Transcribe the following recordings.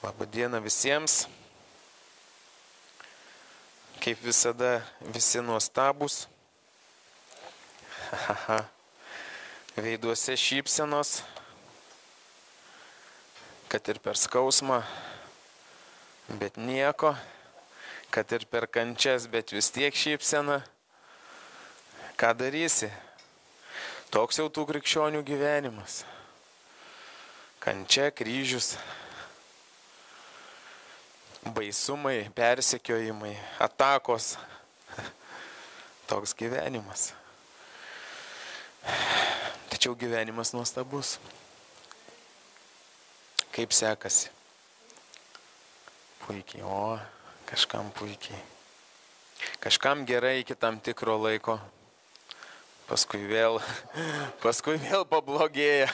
Labadiena visiems. Kaip visada, visi nuostabus. Veiduose šypsenos, kad ir per skausmą, bet nieko, kad ir per kančias, bet vis tiek šypsena. Ką darysi? Toks jau tų krikščionių gyvenimas. Kančia, kryžius, baisumai, persekiojimai, atakos. Toks gyvenimas. Tačiau gyvenimas nuostabus. Kaip sekasi? Puikiai. O, kažkam puikiai. Kažkam gerai iki tam tikro laiko. Paskui vėl pablogėja.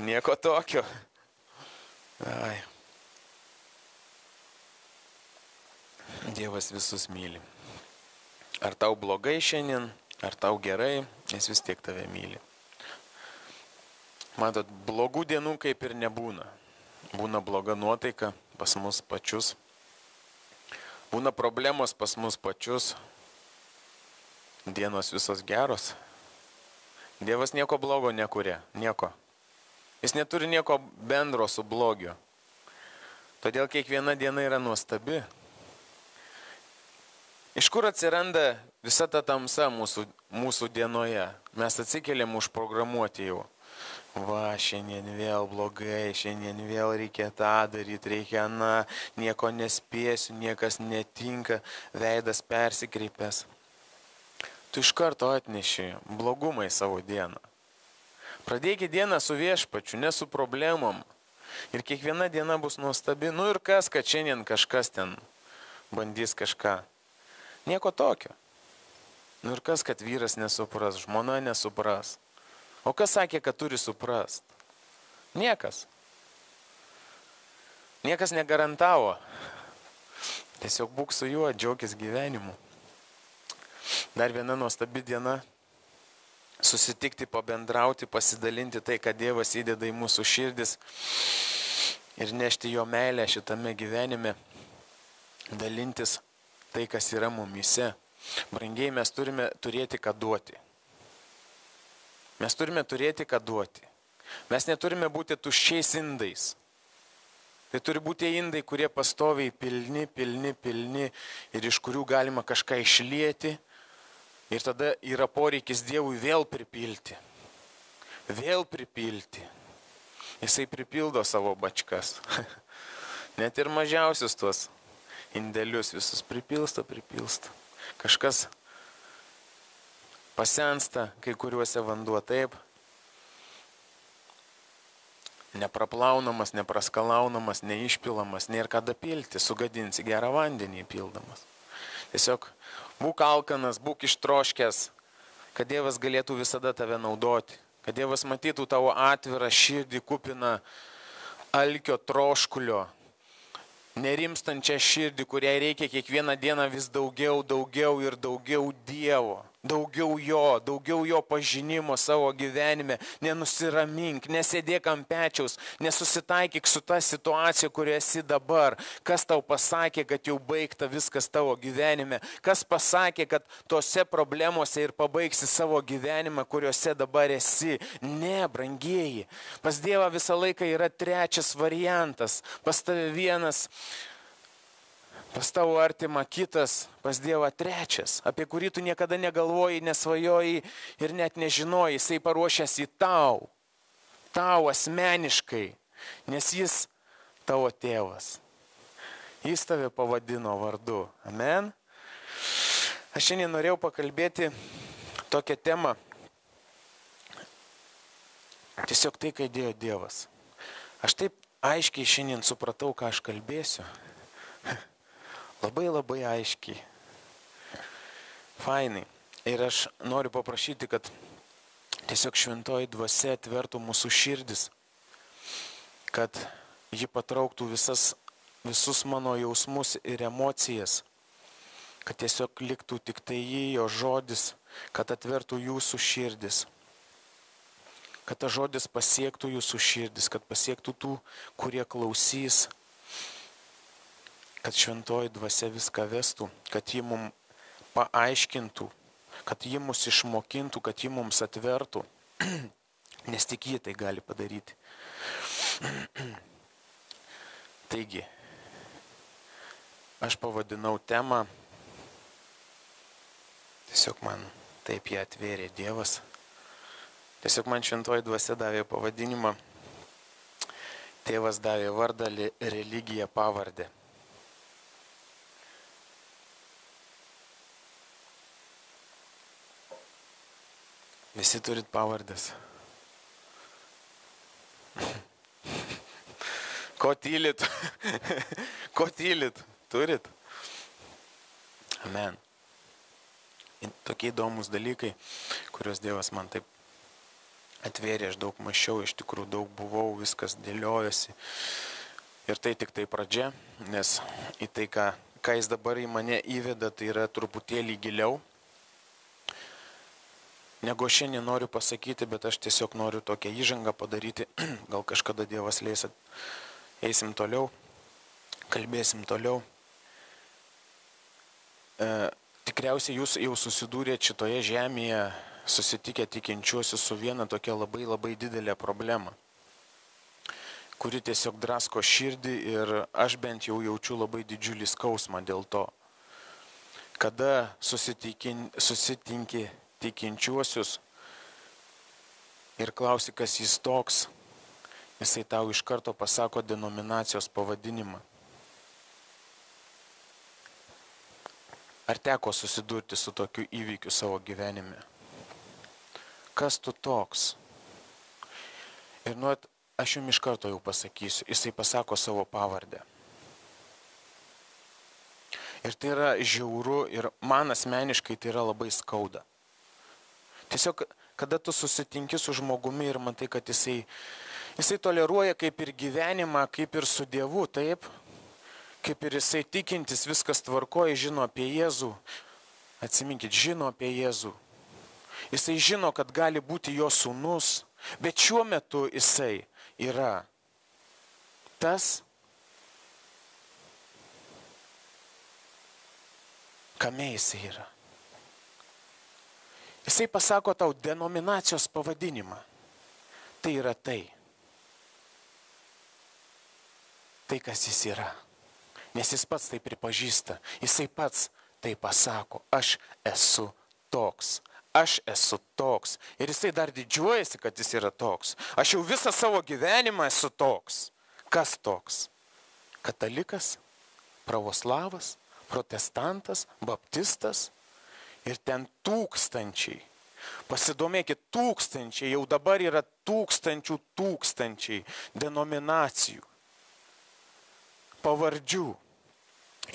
Nieko tokio. Ai. Dievas visus myli. Ar tau blogai šiandien, ar tau gerai, jis vis tiek tave myli. Matot, blogų dienų kaip ir nebūna. Būna bloga nuotaika pas mus pačius. Būna problemos pas mus pačius. Dienos visos geros. Dievas nieko blogo nekuria, nieko. Jis neturi nieko bendro su blogiu. Todėl kiekviena diena yra nuostabi. Iš kur atsiranda visa ta tamsa mūsų dienoje? Mes atsikeliam užprogramuoti jau. Va, šiandien vėl blogai, šiandien vėl reikia tą daryti, reikia aną, nieko nespėsiu, niekas netinka, veidas persikreipęs. Tu iš karto atneši blogumą į savo dieną. Pradėkit dieną su viešpačiu, ne su problemom. Ir kiekviena diena bus nuostabi. Nu ir kas, kad šiandien kažkas ten bandys kažką. Nieko tokio. Nu ir kas, kad vyras nesupras, žmona nesupras. O kas sakė, kad turi suprast? Niekas. Niekas negarantavo. Tiesiog būk su juo, džiaukis gyvenimu. Dar viena nuostabi diena. Susitikti, pabendrauti, pasidalinti tai, ką Dievas įdeda į mūsų širdis ir nešti jo meilę šitame gyvenime, dalintis tai, kas yra mumyse. Brangiai, mes turime turėti ką duoti. Mes turime turėti ką duoti. Mes neturime būti tuščiais indais. Tai turi būti indai, kurie pastoviai pilni ir iš kurių galima kažką išlieti. Ir tada yra poreikis Dievui vėl pripilti. Vėl pripilti. Jisai pripildo savo bačkas. Net ir mažiausius tuos indelius visus pripilsto. Kažkas pasensta, kai kuriuose vanduo taip. Nepraplaunamas, nepraskalaunamas, neišpilamas, nėra ką dapilti, sugadinsi gerą vandenį pildamas. Tiesiog būk alkanas, būk ištroškęs, kad Dievas galėtų visada tave naudoti. Kad Dievas matytų tavo atvirą širdį kupiną alkio troškulio, nerimstančią širdį, kuriai reikia kiekvieną dieną vis daugiau Dievo. Daugiau jo pažinimo savo gyvenime. Nenusiramink, nesėdėk ant pečiaus, nesusitaikyk su ta situacija, kurioje esi dabar. Kas tau pasakė, kad jau baigta viskas tavo gyvenime? Kas pasakė, kad tose problemose ir pabaigsi savo gyvenimą, kuriuose dabar esi? Ne, brangieji. Pas Dievą visą laiką yra trečias variantas. Pas tave vienas, pas tavo artimą kitas, pas Dievą trečias, apie kurį tu niekada negalvoji, nesvajoji ir net nežinoji. Jisai paruošęs į tau asmeniškai, nes jis tavo tėvas. Jis tave pavadino vardu. Amen. Aš šiandien norėjau pakalbėti tokią temą. Tiesiog tai, ką dėjo Dievas. Aš taip aiškiai šiandien supratau, ką aš kalbėsiu. Labai aiškiai. Fainai. Ir aš noriu paprašyti, kad tiesiog šventoji dvasia atvertų mūsų širdis, kad ji patrauktų visus mano jausmus ir emocijas, kad tiesiog liktų tik tai jo žodis, kad atvertų jūsų širdis. kad tas žodis pasiektų jūsų širdis, kad pasiektų tų, kurie klausys, kad šventoji dvasia viską vestų, kad ji mums paaiškintų, kad ji mus išmokintų, kad ji mums atvertų, nes tik ji tai gali padaryti. Taigi, aš pavadinau temą, tiesiog man taip ją atvėrė Dievas. Tiesiog man šventoji dvasia davė pavadinimą, tėvas davė vardą, religija pavardę. Visi turit pavardės. Ko tylit? Ko tylit? Turit? Amen. Tokie įdomus dalykai, kuriuos Dievas man taip atvėrė, aš daug mačiau, iš tikrųjų daug buvau, viskas dėliojosi. Ir tai tik tai pradžia, nes į tai, ką jis dabar į mane įveda, tai yra truputėlį giliau. Negu šiandien noriu pasakyti, bet aš tiesiog noriu tokią įžangą padaryti. Gal kažkada Dievas leis, eisim toliau, kalbėsim toliau. Tikriausiai jūs jau susidūrėte šitoje žemėje, susitikę tikinčiuosius su viena tokia labai labai didelė problema, kuri tiesiog drasko širdį ir aš bent jau jaučiu labai didžiulį skausmą dėl to. Kada susitinki tikinčiuosius ir klausi, kas jis toks, jisai tau iš karto pasako denominacijos pavadinimą. Ar teko susidurti su tokiu įvykiu savo gyvenime? Kas tu toks? Ir aš jums iš karto jau pasakysiu, jisai pasako savo pavardę. Ir tai yra žiauru ir man asmeniškai tai yra labai skauda. Tiesiog, kada tu susitinki su žmogumi ir matai, kad jisai toleruoja kaip ir gyvenimą, kaip ir su Dievu, taip? Kaip ir jisai tikintis, viskas tvarkoja, žino apie Jėzų. Atsiminkit, žino apie Jėzų. Jisai žino, kad gali būti jo sūnus, bet šiuo metu jisai yra tas, kame jisai yra. Jisai pasako tau denominacijos pavadinimą. Tai yra tai. Tai, kas jis yra. Nes jis pats tai pripažįsta. Jisai pats tai pasako. Aš esu toks. Aš esu toks. Ir jisai dar didžiuojasi, kad jis yra toks. Aš jau visą savo gyvenimą esu toks. Kas toks? Katalikas, pravoslavas, protestantas, baptistas. Ir ten tūkstančiai, pasidomėkit, tūkstančiai, jau dabar yra tūkstančiai denominacijų, pavardžių.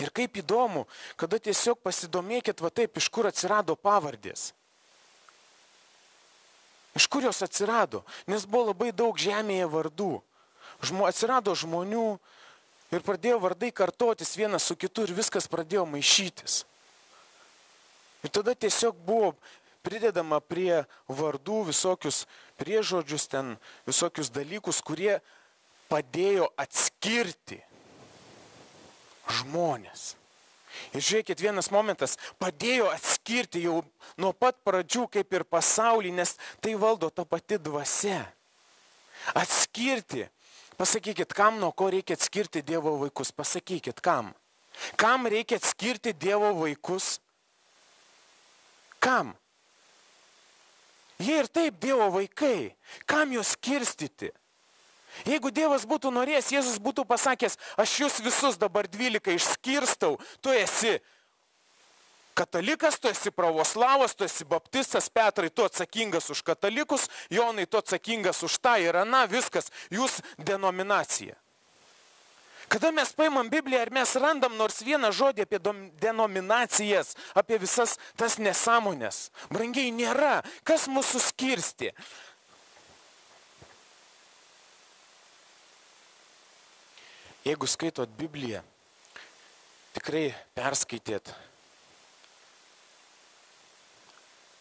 Ir kaip įdomu, kada tiesiog pasidomėkit va taip, iš kur atsirado pavardės. Iš kur jos atsirado? Nes buvo labai daug žemėje vardų. Atsirado žmonių ir pradėjo vardai kartotis vienas su kitu ir viskas pradėjo maišytis. Ir tada tiesiog buvo pridedama prie vardų visokius priežodžius, ten visokius dalykus, kurie padėjo atskirti žmonės. Ir žiūrėkit, vienas momentas padėjo atskirti jau nuo pat pradžių kaip ir pasaulį, nes tai valdo ta pati dvasia. Atskirti. Pasakykit, kam nuo ko reikia atskirti Dievo vaikus? Pasakykit, kam? Kam reikia atskirti Dievo vaikus? Kam? Jie ir taip Dievo vaikai. Kam juos skirstyti? Jeigu Dievas būtų norėjęs, Jėzus būtų pasakęs, aš jūs visus dabar 12 išskirstau, tu esi katalikas, tu esi pravoslavas, tu esi baptistas, Petrai, tu atsakingas už katalikus, Jonai, tu atsakingas už tą ir aną, viskas, jūs denominacija. Kada mes paimam Bibliją ir mes randam nors vieną žodį apie denominacijas, apie visas tas nesąmonės, brangiai nėra. Kas mūsų skirstė? Jeigu skaitot Bibliją, tikrai perskaitėt,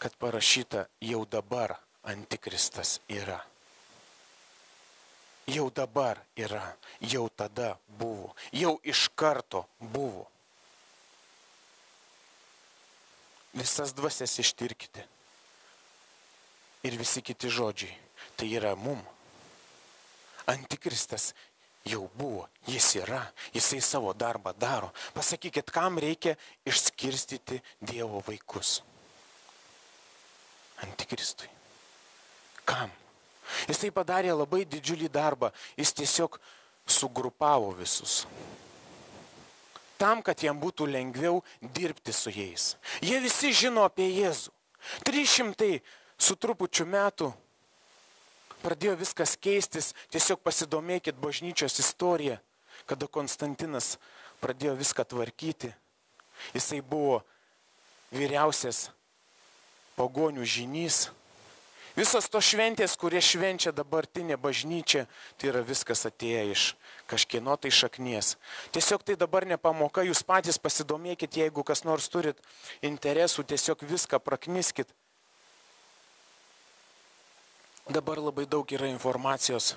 kad parašyta jau dabar antikristas yra. Jau dabar yra, jau tada buvo, jau iš karto buvo. Visas dvasias ištirkite. Ir visi kiti žodžiai. Tai yra mum. Antikristas jau buvo, jis yra, jisai savo darbą daro. Pasakykit, kam reikia išskirstyti Dievo vaikus? Antikristui. Kam? Jisai padarė labai didžiulį darbą, jis tiesiog sugrupavo visus. Tam, kad jam būtų lengviau dirbti su jais. Jie visi žino apie Jėzų. 300 su trupučiu metų pradėjo viskas keistis. Tiesiog pasidomėkit bažnyčios istoriją, kada Konstantinas pradėjo viską tvarkyti. Jisai buvo vyriausias pagonių žynys. Visos tos šventės, kurie švenčia dabartinė bažnyčia, tai yra viskas atėję iš kažkieno tai šaknies. Tiesiog tai dabar ne pamoka, jūs patys pasidomėkit, jeigu kas nors turit interesų, tiesiog viską prakniskit. Dabar labai daug yra informacijos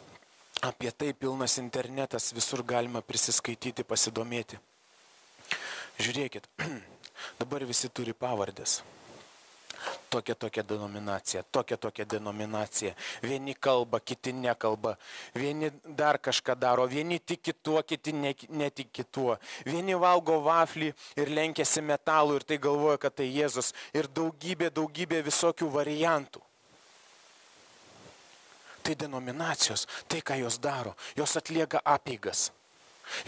apie tai, pilnas internetas, visur galima prisiskaityti, pasidomėti. Žiūrėkit, dabar visi turi pavardės. Tokia denominacija. Vieni kalba, kiti nekalba. Vieni dar kažką daro. Vieni tiki tuo, kiti netiki tuo. Vieni valgo vaflį ir lenkiasi metalų ir tai galvoja, kad tai Jėzus. Ir daugybė visokių variantų. Tai denominacijos, tai ką jos daro. Jos atlieka apeigas.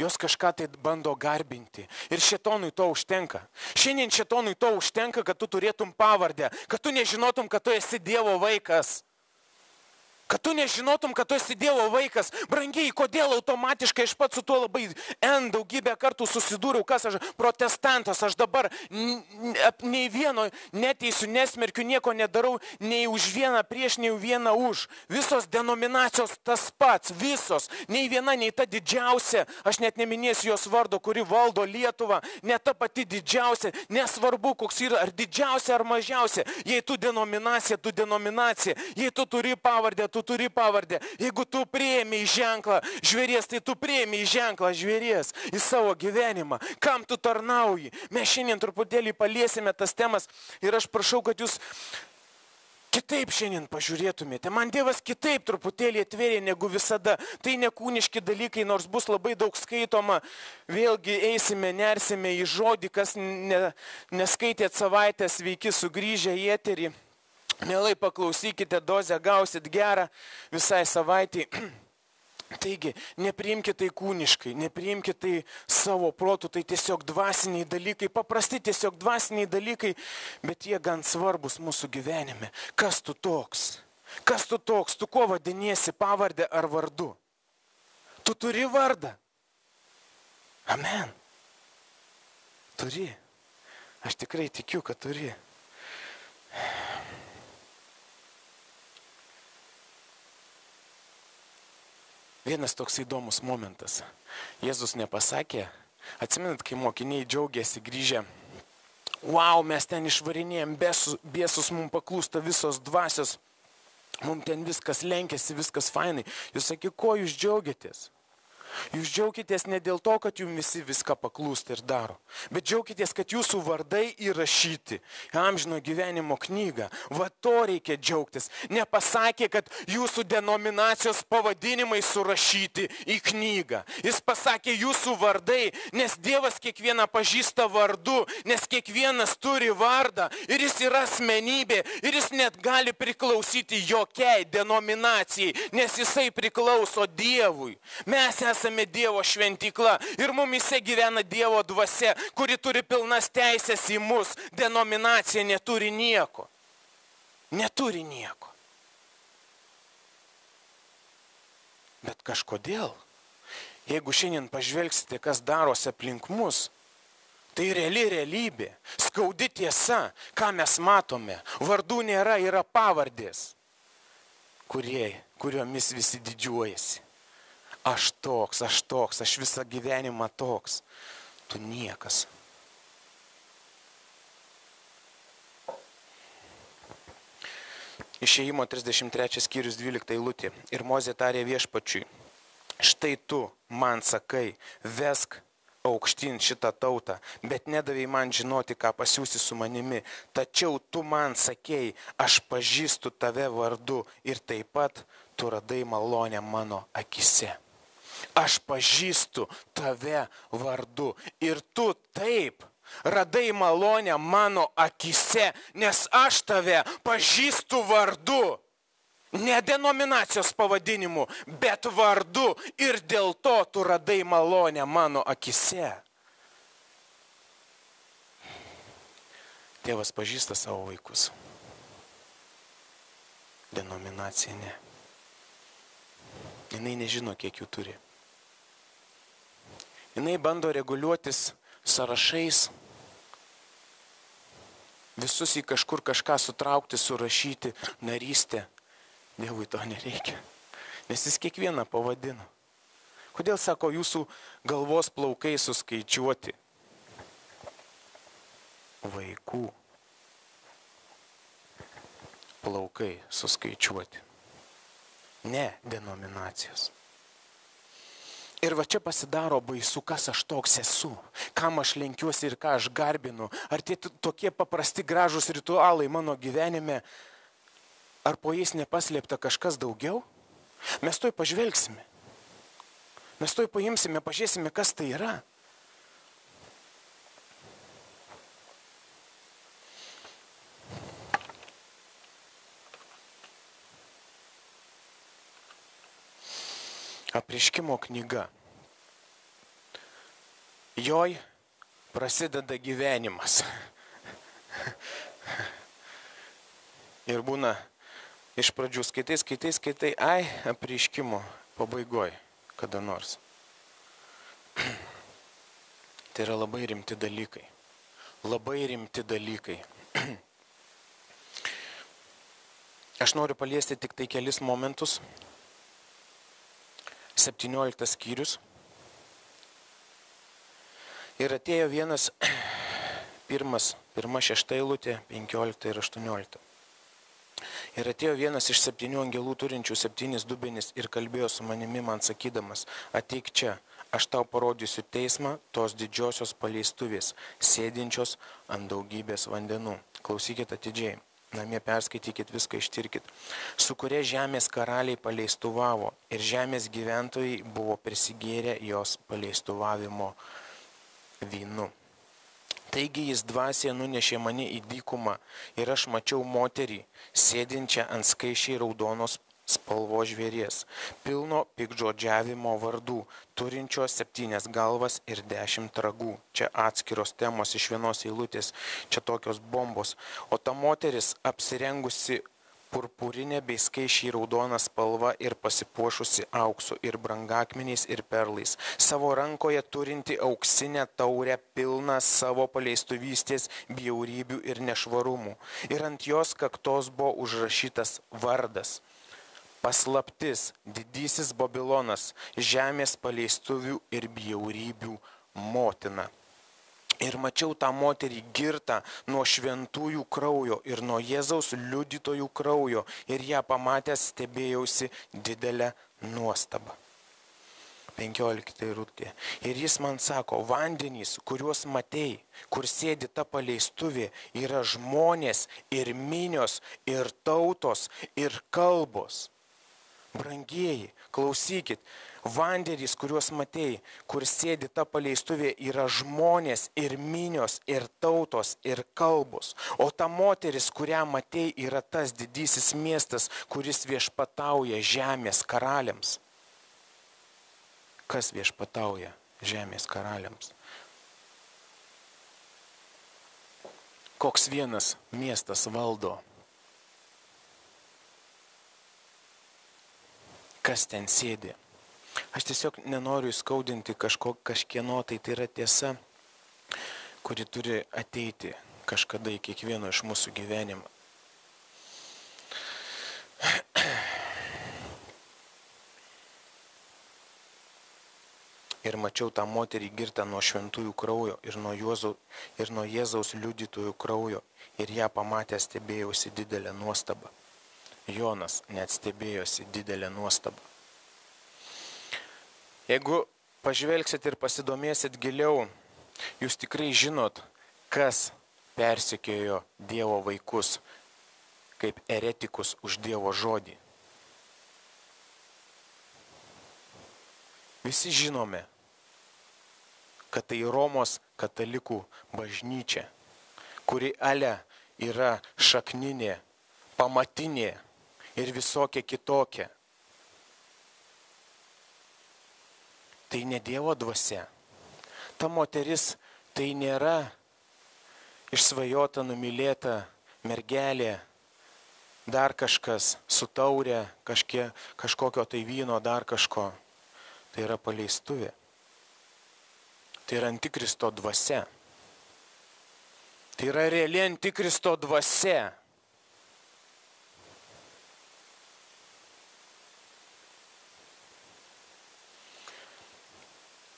Jos kažką tai bando garbinti. Ir šėtonui to užtenka. Šiandien šėtonui to užtenka, kad tu turėtum pavardę. Kad tu nežinotum, kad tu esi Dievo vaikas. Kad tu nežinotum, kad tu esi Dievo vaikas. Brangiai, kodėl automatiškai aš pats su tuo labai daugybę kartų susidūriau, kas aš protestantas, aš dabar nei vieno neteisiu, nesmerkiu, nieko nedarau, nei už vieną prieš, nei vieną už. Visos denominacijos tas pats, visos. Nei viena, nei ta didžiausia, aš net neminėsiu jos vardo, kuri valdo Lietuvą, ne ta pati didžiausia, nesvarbu, koks yra, ar didžiausia, ar mažiausia. Jei tu denominacija, jei tu turi pavardę, tu turi pavardę. Jeigu tu priėmei ženklą žvėries, tai tu priėmei ženklą žvėries į savo gyvenimą. Kam tu tarnauji? Mes šiandien truputėlį paliesime tas temas ir aš prašau, kad jūs kitaip šiandien pažiūrėtumėte. Man Dievas kitaip truputėlį atvėrė negu visada. Tai ne kūniški dalykai, nors bus labai daug skaitoma. Vėlgi eisime, nersime į žodį, kas neskaitėt savaitę, sveiki sugrįžę į eterį. Mielai paklausykite, dozę gausit gerą visai savaitai. Taigi, nepriimkite tai kūniškai, nepriimkite tai savo protų, tai tiesiog dvasiniai dalykai, paprasti tiesiog dvasiniai dalykai, bet jie gan svarbus mūsų gyvenime. Kas tu toks? Kas tu toks? Tu kuo vadiniesi, pavardę ar vardu? Tu turi vardą? Amen. Turi. Aš tikrai tikiu, kad turi. Vienas toks įdomus momentas. Jėzus nepasakė, atsimenat, kai mokiniai džiaugiasi grįžę, wow, mes ten išvarinėjom biesus, mums paklūsta visos dvasios, mums ten viskas lenkiasi, viskas fainai. Jūs sakė, ko jūs džiaugiatės? Jūs džiaukitės ne dėl to, kad jums visi viską paklūsta ir daro, bet džiaukitės, kad jūsų vardai įrašyti amžino gyvenimo knygą. Va to reikia džiaugtis. Nepasakė, kad jūsų denominacijos pavadinimai surašyti į knygą. Jis pasakė jūsų vardai, nes Dievas kiekvieną pažįsta vardu, nes kiekvienas turi vardą ir jis yra asmenybė ir jis net gali priklausyti jokiai denominacijai, nes jisai priklauso Dievui. Mes esame Dievo šventykla ir mumise gyvena Dievo dvasia, kuri turi pilnas teisės į mus. Denominacija neturi nieko. Neturi nieko. Bet kažkodėl, jeigu šiandien pažvelgsite, kas darosi aplink mus, tai realybė, skaudi tiesa, ką mes matome. Vardų nėra, yra pavardės, kuriomis visi didžiuojasi. Aš toks, aš visą gyvenimą toks. Tu niekas. Išėjimo 33 skyrius 12 eilutė. Ir Mozė tarė viešpačiui, štai tu man sakai, vesk aukštyn šitą tautą, bet nedavei man žinoti, ką pasiūsi su manimi. Tačiau tu man sakei, aš pažįstu tave vardu ir taip pat tu radai malonę mano akise. Aš pažįstu tave vardu ir tu taip radai malonę mano akise, nes aš tave pažįstu vardu. Ne denominacijos pavadinimu, bet vardu ir dėl to tu radai malonę mano akise. Tėvas pažįsta savo vaikus. Denominacija ne. Jinai nežino, kiek jų turi. Jinai bando reguliuotis sąrašais, visus į kažkur kažką sutraukti, surašyti, narystę. Dievui to nereikia, nes jis kiekvieną pavadino. Kodėl, sako, jūsų galvos plaukai suskaičiuoti? Vaikų plaukai suskaičiuoti. Ne denominacijos. Ir va čia pasidaro baisu, kas aš toks esu, kam aš lenkiuosi ir ką aš garbinu. Ar tie tokie paprasti gražūs ritualai mano gyvenime, ar po jais nepaslėpta kažkas daugiau? Mes toj pažvelgsime. Mes toj paimsime, pažiūrėsime, kas tai yra. Apreiškimo knyga. Joj prasideda gyvenimas. Ir būna iš pradžių skaitai, ai, apreiškimo pabaigoj, kada nors. Tai yra labai rimti dalykai. Labai rimti dalykai. Aš noriu paliesti tik tai kelis momentus. 17 skyrius. Ir atėjo vienas, pirma 6 eilutė, 15 ir 18. Ir atėjo vienas iš 7 angelų turinčių 7 dubenis ir kalbėjo su manimi man sakydamas, ateik čia, aš tau parodysiu teismą tos didžiosios paleistuvės, sėdinčios ant daugybės vandenų. Klausykit atidžiai, namie perskaitykit, viską ištirkit. Su kuria žemės karaliai paleistuvavo ir žemės gyventojai buvo prisigėrę jos paleistuvavimo vynu. Taigi jis dvasiai nunešė mane į dykumą ir aš mačiau moterį, sėdinčią ant skaičiai raudonos spalvos žvėries, pilno piktžodžiavimo vardų, turinčios 7 galvas ir 10 ragų. Čia atskiros temos iš vienos eilutės, čia tokios bombos. O ta moteris apsirengusi purpurinė bei skaičiai raudona spalva ir pasipuošusi auksu ir brangakmeniais ir perlais. Savo rankoje turinti auksinę taurę pilną savo paleistuvystės, bjaurybių ir nešvarumų. Ir ant jos kaktos buvo užrašytas vardas. Paslaptis, didysis Babilonas, žemės paleistuvių ir bjaurybių motina. Ir mačiau tą moterį girtą nuo šventųjų kraujo ir nuo Jėzaus liudytojų kraujo. Ir ją pamatęs stebėjausi didelę nuostabą. 15 eilutė. Ir jis man sako, vandenys, kuriuos matei, kur sėdi ta paleistuvė, yra žmonės ir minios ir tautos ir kalbos. Brangieji, klausykit, vandenys, kuriuos matei, kur sėdi ta paleistuvė, yra žmonės ir minios ir tautos ir kalbos. O ta moteris, kurią matei, yra tas didysis miestas, kuris viešpatauja žemės karaliams. Kas viešpatauja žemės karaliams? Koks vienas miestas valdo? Kas ten sėdi? Aš tiesiog nenoriu įskaudinti kažkieno, tai yra tiesa, kuri turi ateiti kažkada į kiekvieno iš mūsų gyvenimą. Ir mačiau tą moterį girtą nuo šventųjų kraujo ir nuo Jėzaus liudytojų kraujo. Ir ją pamatę stebėjausi didelę nuostabą. Jonas net stebėjosi didelę nuostabą. Jeigu pažvelgsit ir pasidomėsit giliau, jūs tikrai žinot, kas persekiojo Dievo vaikus kaip eretikus už Dievo žodį. Visi žinome, kad tai Romos katalikų bažnyčia, kuri yra šakninė, pamatinė ir visokia kitokia. Tai ne Dievo dvasia. Ta moteris tai nėra išsvajota, numylėta mergelė, dar kažkas su taurė, kažkokio tai vyno, dar kažko. Tai yra paleistuvė. Tai yra antikristo dvasia. Tai yra reali antikristo dvasia.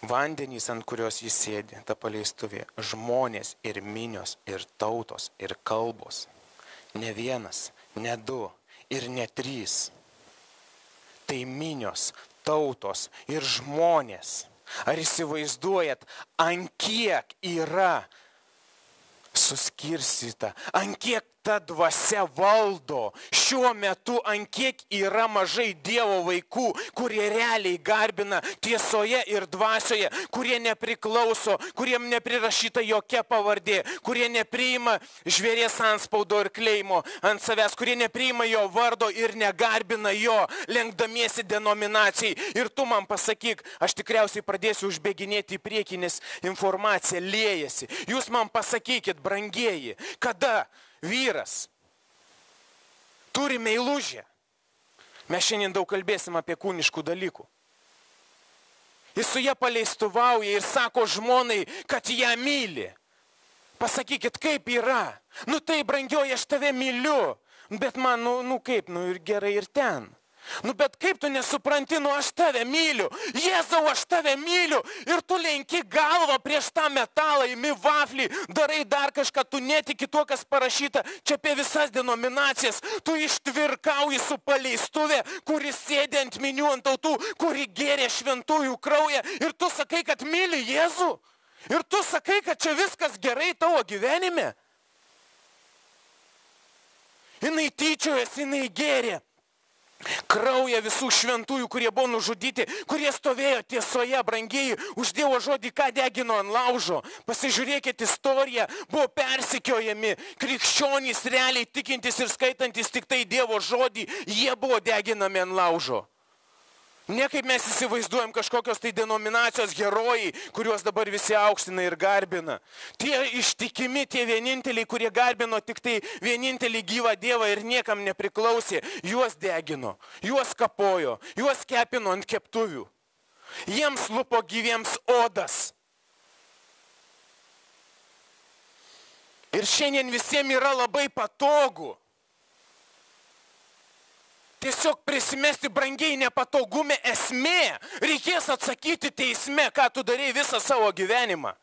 Vandenys, ant kurios jis sėdi, ta paleistuvė, žmonės ir minios, ir tautos, ir kalbos. Ne vienas, ne du ir ne trys. Tai minios, tautos ir žmonės. Ar įsivaizduojat, ant kiek yra suskirstyta, ant kiek ta dvasia valdo šiuo metu, ant kiek yra mažai Dievo vaikų, kurie realiai garbina tiesoje ir dvasioje, kurie nepriklauso, kuriem neprirašyta jokia pavardė, kurie nepriima žvėries antspaudo ir kleimo ant savęs, kurie nepriima jo vardo ir negarbina jo, lenkdamiesi denominacijai. Ir tu man pasakyk, aš tikriausiai pradėsiu užbėginėti į priekį, nes informacija liejasi. Jūs man pasakykit, brangieji, kada vyras turi meilužę. Mes šiandien daug kalbėsim apie kūniškų dalykų. Jis su ją paleistuvauja ir sako žmonai, kad ją myli. Pasakykit, kaip yra. Nu tai, brangioji, aš tave myliu. Bet man, kaip, ir gerai ir ten. Bet kaip tu nesupranti, aš tave myliu. Jėzau, aš tave myliu. Ir tu lenki galvą prieš tą metalą, imi vaflį, darai dar kažką, tu netiki tuo, kas parašyta. Čia apie visas denominacijas. Tu ištvirkauji su paleistuvė, kuri sėdė ant minių, ant tautų, kuri gėrė šventųjų kraują. Ir tu sakai, kad myli Jėzų. Ir tu sakai, kad čia viskas gerai tavo gyvenime. Jinai tyčiojasi, jinai gėrė kraują visų šventųjų, kurie buvo nužudyti, kurie stovėjo tiesoje, brangieji, už Dievo žodį, ką degino ant laužo. Pasižiūrėkit istoriją, buvo persekiojami krikščionys, realiai tikintis ir skaitantis tik tai Dievo žodį, jie buvo deginami ant laužo. Ne kaip mes įsivaizduojam kažkokios tai denominacijos herojai, kuriuos dabar visi aukština ir garbina. Tie ištikimi, tie vieninteliai, kurie garbino tik tai vienintelį gyvą Dievą ir niekam nepriklausė, juos degino, juos kapojo, juos kepino ant keptuvių. Jiems lupo gyviems odas. Ir šiandien visiems yra labai patogu tiesiog prisimesti, brangiai, nepatogume esmė. Reikės atsakyti teisme, ką tu darei visą savo gyvenimą.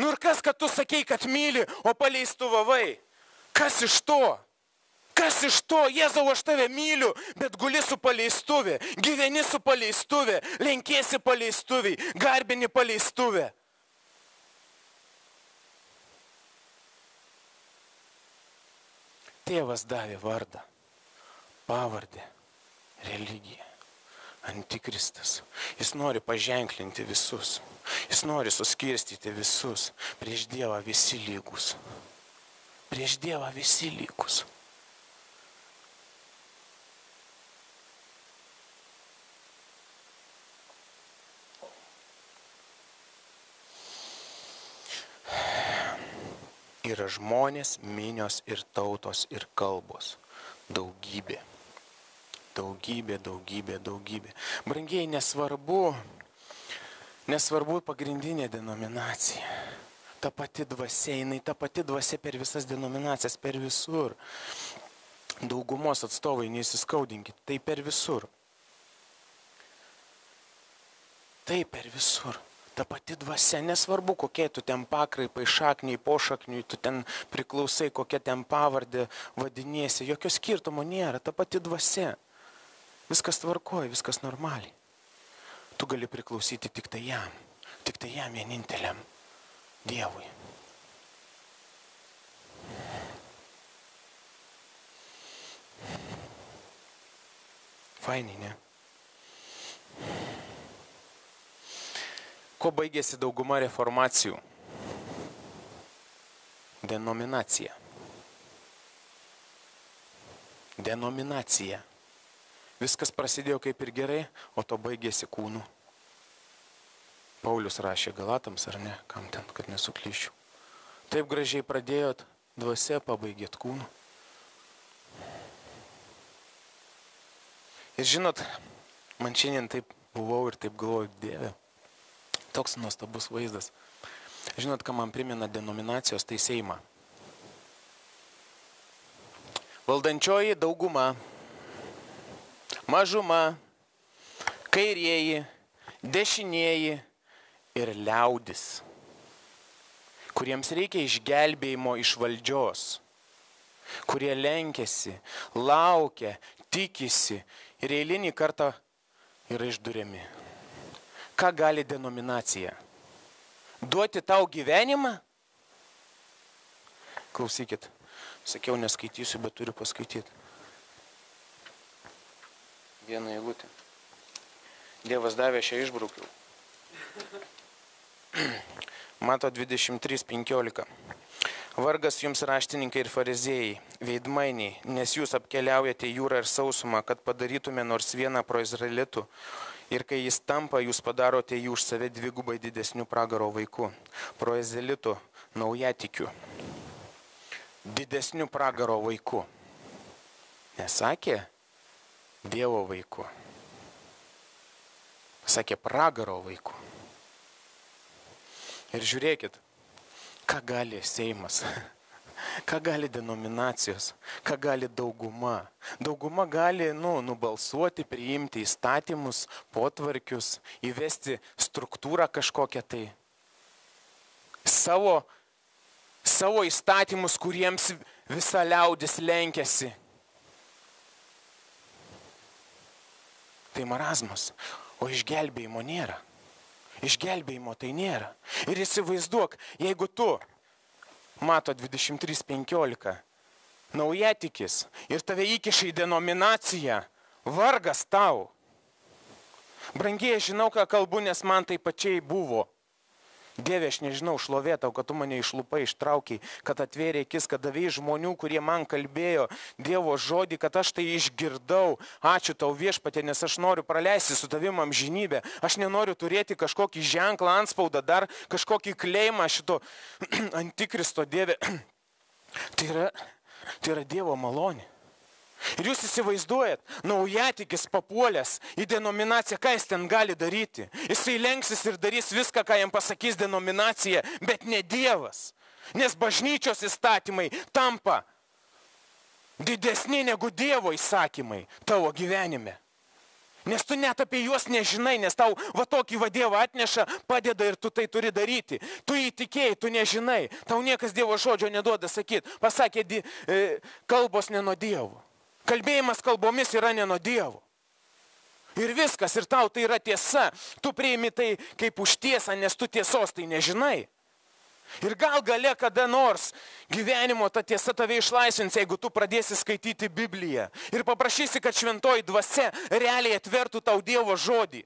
Ir kas, kad tu sakei, kad myli, o paleistuvavai? Kas iš to? Kas iš to? Jėzau, aš tave myliu, bet guli su paleistuvė, gyveni su paleistuvė, lenkiesi paleistuviai, garbini paleistuvę. Tėvas davė vardą, pavardę, religiją, antikristas. Jis nori paženklinti visus. Jis nori suskirstyti visus. Prieš Dievą visi lygus. Prieš Dievą visi lygus. Yra žmonės, minios ir tautos ir kalbos. Daugybė. Daugybė. Brangieji, nesvarbu pagrindinė denominacija. Ta pati dvasia, ta pati dvasia per visas denominacijas, per visur. Daugumos atstovai, neįsiskaudinkit, tai per visur. Tai per visur. Ta pati dvasia, nesvarbu, kokie tu ten pakraipai, šakniai, pošakniai, tu ten priklausai, kokia ten pavardė vadiniesi, jokio skirtumo nėra, ta pati dvasia. Viskas tvarkoja, viskas normaliai. Tu gali priklausyti tik tai jam vieninteliam Dievui. Fainai, ne? Kuo baigėsi dauguma reformacijų? Denominacija. Denominacija. Viskas prasidėjo kaip ir gerai, o to baigėsi kūnu. Paulius rašė Galatams, ar ne? Kam ten, kad nesuklyščiau. Taip gražiai pradėjot, dvasia, pabaigėt kūnu. Ir žinot, man šiandien taip buvau ir taip galvoju, Dieve, toks nuostabus vaizdas. Žinot, ką man primena denominacijos, tai Seimą. Valdančioji dauguma, mažuma, kairieji, dešinieji ir liaudis, kuriems reikia išgelbėjimo iš valdžios, kurie lenkiasi, laukia, tikisi ir eilinį kartą yra išduriami. Ką gali denominacija? Duoti tau gyvenimą? Klausykit, sakiau, neskaitysiu, bet turiu paskaityti. Vieną eilutę. Dievas davė, šią išbraukiau. Mato 23:15. Vargas jums raštininkai ir fariziejai, veidmainiai, nes jūs apkeliaujate jūrą ir sausumą, kad padarytume nors vieną pro izraelitų. Ir kai jis tampa, jūs padarote jį už save dvigubai didesnių pragaro vaikų. Pro izraelitų naujatikių. Didesnių pragaro vaikų. Nesakė Dievo vaikų. Sakė pragaro vaikų. Ir žiūrėkit, ką gali Seimas, ką gali denominacijos, ką gali dauguma. Dauguma gali nubalsuoti, priimti įstatymus, potvarkius, įvesti struktūrą kažkokią tai. Savo įstatymus, kuriems visa liaudis lenkiasi. Tai marazmas, o išgelbėjimo nėra. Išgelbėjimo tai nėra. Ir įsivaizduok, jeigu tu, Mato 23:15, naujatikis ir tave įkiša į denominaciją, vargas tau. Brangiai, žinau, ką kalbu, nes man tai pačiai buvo. Dieve, aš nežinau, šlovė tau, kad tu mane išlupai, ištraukiai, kad atvėrė akis, kad davėjai žmonių, kurie man kalbėjo Dievo žodį, kad aš tai išgirdau. Ačiū tau, Viešpatie, nes aš noriu praleisti su tavim amžinybę. Aš nenoriu turėti kažkokį ženklą, antspaudą, dar kažkokį kleimą šito antikristo, Dieve. Tai yra Dievo malonė. Ir jūs įsivaizduojat, naujatikis papuolęs į denominaciją, ką jis ten gali daryti. Jisai lenksis ir darys viską, ką jam pasakys denominacija, bet ne Dievas. Nes bažnyčios įstatymai tampa didesni negu Dievo įsakymai tavo gyvenime. Nes tu net apie juos nežinai, nes tau tokį Dievą atneša, padeda ir tu tai turi daryti. Tu įtikėjai, tu nežinai, tau niekas Dievo žodžio neduoda sakyti. Pasakė, kalbos ne nuo Dievo. Kalbėjimas kalbomis yra ne nuo Dievo. Ir viskas, ir tau tai yra tiesa. Tu priimi tai kaip už tiesą, nes tu tiesos tai nežinai. Ir gal gale kada nors gyvenimo ta tiesa tave išlaisvins, jeigu tu pradėsi skaityti Bibliją. Ir paprašysi, kad šventoji dvasia realiai atvertų tau Dievo žodį.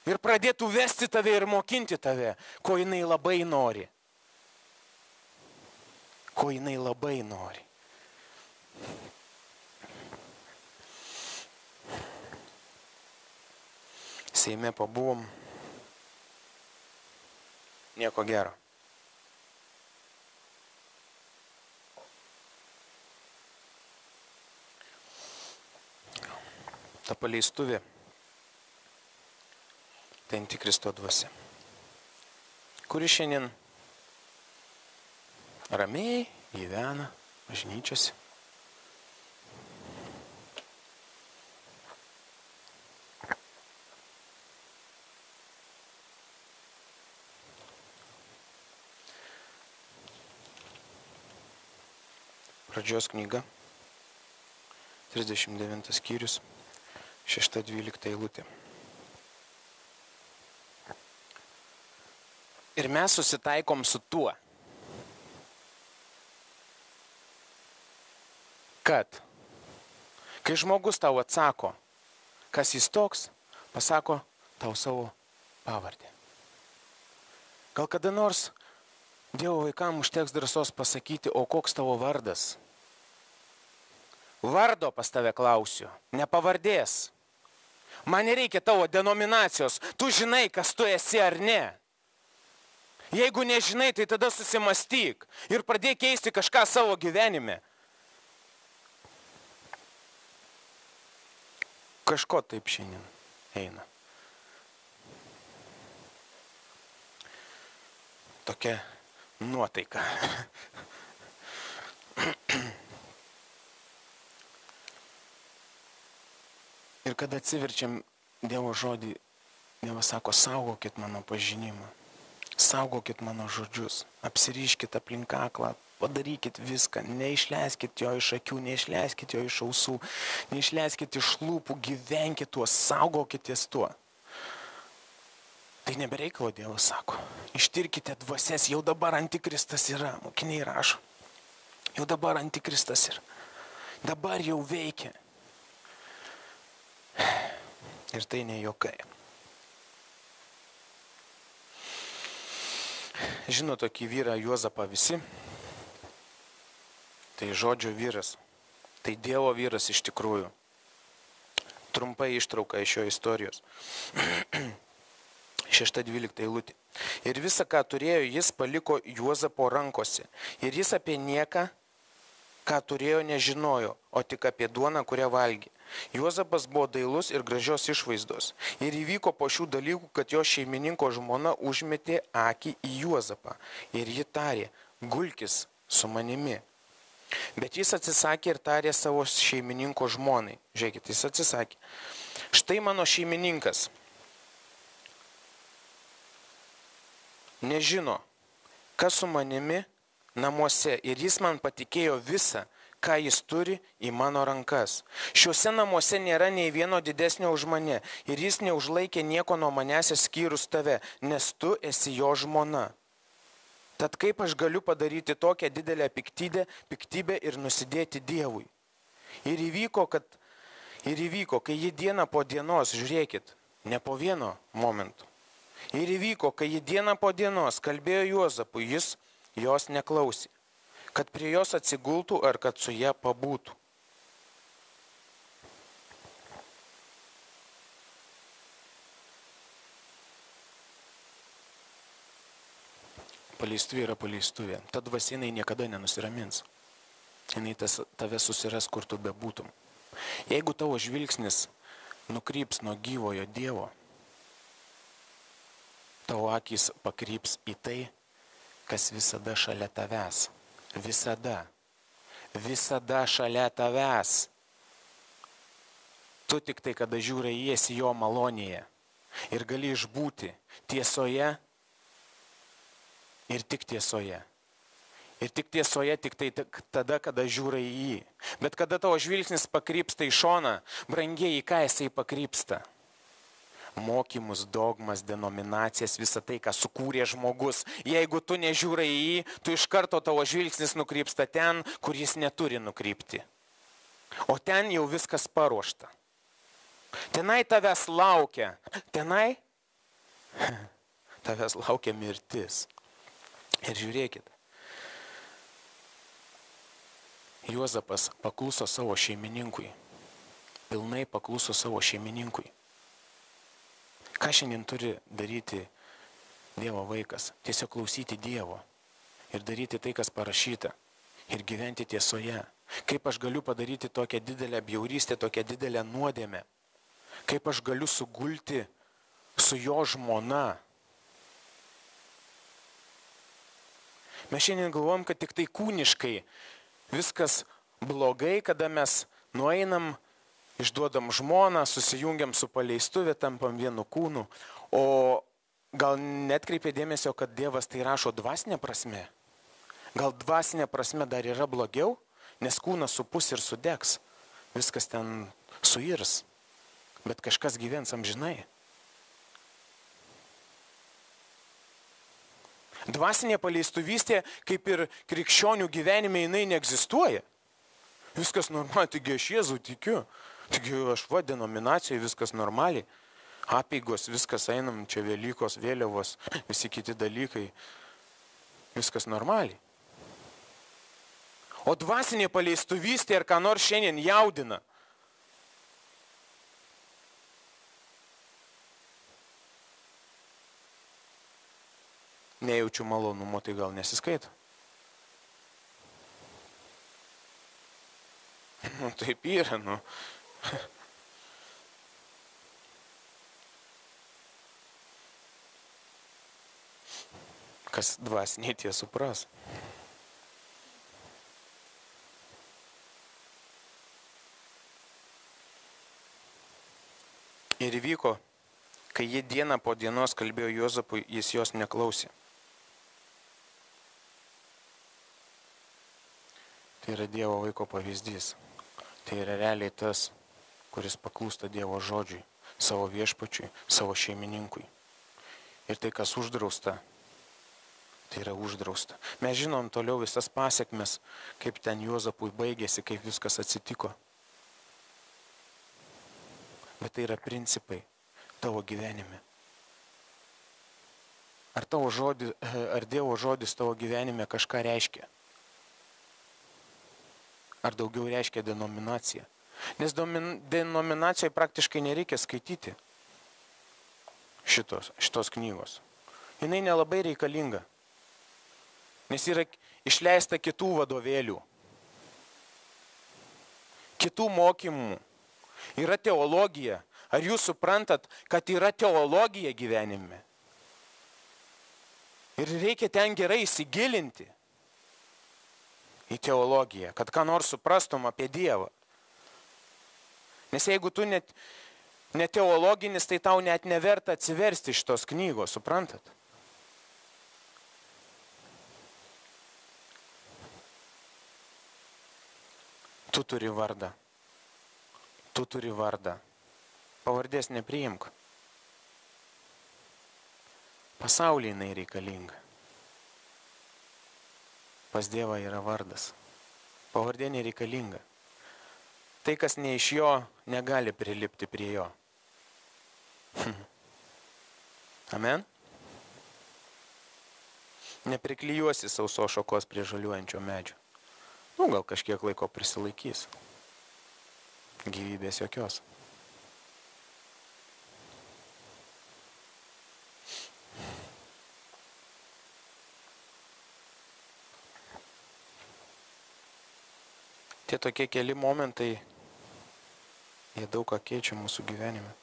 Ir pradėtų vesti tave ir mokinti tave, ko jinai labai nori. Ko jinai labai nori. Seime pabuvom. Nieko gero. Ta paleistuvė, tai antikristo dvasia, kuri šiandien ramiai gyvena bažnyčiose. Pradžios knyga, 39 skyrius, 6-12 eilutė. Ir mes susitaikom su tuo, kad kai žmogus tau atsako, kas jis toks, pasako tau savo pavardę. Gal kada nors Dievo vaikam užteks drąsos pasakyti, o koks tavo vardas? Vardo pas tave klausiu, ne pavardės. Man nereikia tavo denominacijos, tu žinai, kas tu esi ar ne. Jeigu nežinai, tai tada susimastyk ir pradėk keisti kažką savo gyvenime. Kažko taip šiandien eina. Tokia nuotaika. Ir kada atsiverčiam Dievo žodį, Dievas sako, saugokit mano pažinimą, saugokit mano žodžius, apsiriškit aplink kaklą, padarykit viską, neišleiskit jo iš akių, neišleiskit jo iš ausų, neišleiskit iš lūpų, gyvenkit tuo, saugokitės tuo. Tai nebereikalo Dievas sako, ištirkite dvasias, jau dabar antikristas yra, mokiniai rašo, jau dabar antikristas yra, dabar jau veikia. Ir tai ne juokai. Žino tokį vyrą Juozapą visi, tai žodžio vyras, tai Dievo vyras iš tikrųjų. Trumpai ištrauka iš jo istorijos. 6:12 eilutė. Ir visą, ką turėjo, jis paliko Juozapo rankose. Ir jis apie nieką, ką turėjo, nežinojo, o tik apie duoną, kurią valgė. Juozapas buvo dailus ir gražios išvaizdos. Ir įvyko po šių dalykų, kad jo šeimininko žmona užmetė akį į Juozapą. Ir ji tarė, gulkis su manimi. Bet jis atsisakė ir tarė savo šeimininko žmonai. Žiūrėkit, jis atsisakė. Štai mano šeimininkas nežino, kas su manimi namuose. Ir jis man patikėjo visą, ką jis turi į mano rankas. Šiuose namuose nėra nei vieno didesnio už mane. Ir jis neužlaikė nieko nuo manęs išskyrus tave, nes tu esi jo žmona. Tad kaip aš galiu padaryti tokią didelę piktybę ir nusidėti Dievui? Ir įvyko, kai ji diena po dienos, žiūrėkit, ne po vieno momento. Ir įvyko, kai ji diena po dienos kalbėjo Juozapui, jis jos neklausė, kad prie jos atsigultų ar kad su ja pabūtų. Paleistuvė yra paleistuvė. Ta dvasia jinai niekada nenusiramins. Jinai tave susiras, kur tu bebūtum. Jeigu tavo žvilgsnis nukryps nuo gyvojo Dievo, tavo akys pakryps į tai, kas visada šalia tavęs. Visada. Visada šalia tavęs. Tu tik tai, kada žiūri į esi jo malonėje ir gali išbūti tiesoje ir tik tiesoje. Ir tik tiesoje tik tai tada, kada žiūri į jį. Bet kada tavo žvilgsnis pakrypsta į šoną, brangieji, ką jisai pakrypsta? Mokymus, dogmas, denominacijas, visą tai, ką sukūrė žmogus. Jeigu tu nežiūrai į jį, tu iš karto tavo žvilgsnis nukrypsta ten, kur jis neturi nukrypti. O ten jau viskas paruošta. Tenai tavęs laukia. Tenai tavęs laukia mirtis. Ir žiūrėkit. Juozapas pakluso savo šeimininkui. Pilnai pakluso savo šeimininkui. Ką šiandien turi daryti Dievo vaikas? Tiesiog klausyti Dievo ir daryti tai, kas parašyta ir gyventi tiesoje. Kaip aš galiu padaryti tokią didelę bjaurystę, tokią didelę nuodėmę? Kaip aš galiu sugulti su jo žmona? Mes šiandien galvom, kad tik tai kūniškai viskas blogai, kada mes nueinam, išduodam žmoną, susijungiam su paleistuvė, tampam vienu kūnu. O gal netkreipė dėmesio, kad Dievas tai rašo dvasinė prasme? Gal dvasinė prasme dar yra blogiau? Nes kūnas supus ir sudegs. Viskas ten suirs. Bet kažkas gyvens amžinai. Dvasinė paleistuvystė, kaip ir krikščionių gyvenime, jinai neegzistuoja. Viskas normaliai, taigi aš Jėzų tikiu. Taigi aš denominacijoje viskas normaliai. Apeigos, viskas einam, čia Velykos, vėliavos, visi kiti dalykai. Viskas normaliai. O dvasinė paleistuvystė ir ką nors šiandien jaudina. Nejaučiu malonumo, tai gal nesiskaito. Taip yra, Kas dvasiniai tie supras. Ir įvyko, kai ji dieną po dienos kalbėjo Juozapui, jis jos neklausė. Tai yra Dievo vaiko pavyzdys. Tai yra realiai tas, kuris paklūsta Dievo žodžiui, savo viešpačiui, savo šeimininkui. Ir tai, kas uždrausta, tai yra uždrausta. Mes žinom toliau visas pasekmes, kaip ten Juozapui baigėsi, kaip viskas atsitiko. Bet tai yra principai tavo gyvenime. Ar Dievo žodis tavo gyvenime kažką reiškia? Ar daugiau reiškia denominacija? Nes denominacijoje praktiškai nereikia skaityti šitos knygos. Jinai nelabai reikalinga. Nes yra išleista kitų vadovėlių, kitų mokymų. Yra teologija. Ar jūs suprantat, kad yra teologija gyvenime? Ir reikia ten gerai įsigilinti į teologiją, kad ką nors suprastum apie Dievą. Nes jeigu tu ne teologinis, tai tau net neverta atsiversti šitos knygos, suprantat? Tu turi vardą. Tu turi vardą. Pavardės nepriimk. Pasaulyje jinai reikalinga. Pas Dievą yra vardas. Pavardė nereikalinga. Tai, kas ne iš jo, negali prilipti prie jo. Amen? Nepriklijuosi sausos šakos prie žaliuojančio medžio. Gal kažkiek laiko prisilaikys. Gyvybės jokios. Tie tokie keli momentai, jie daug ką keičia mūsų gyvenime.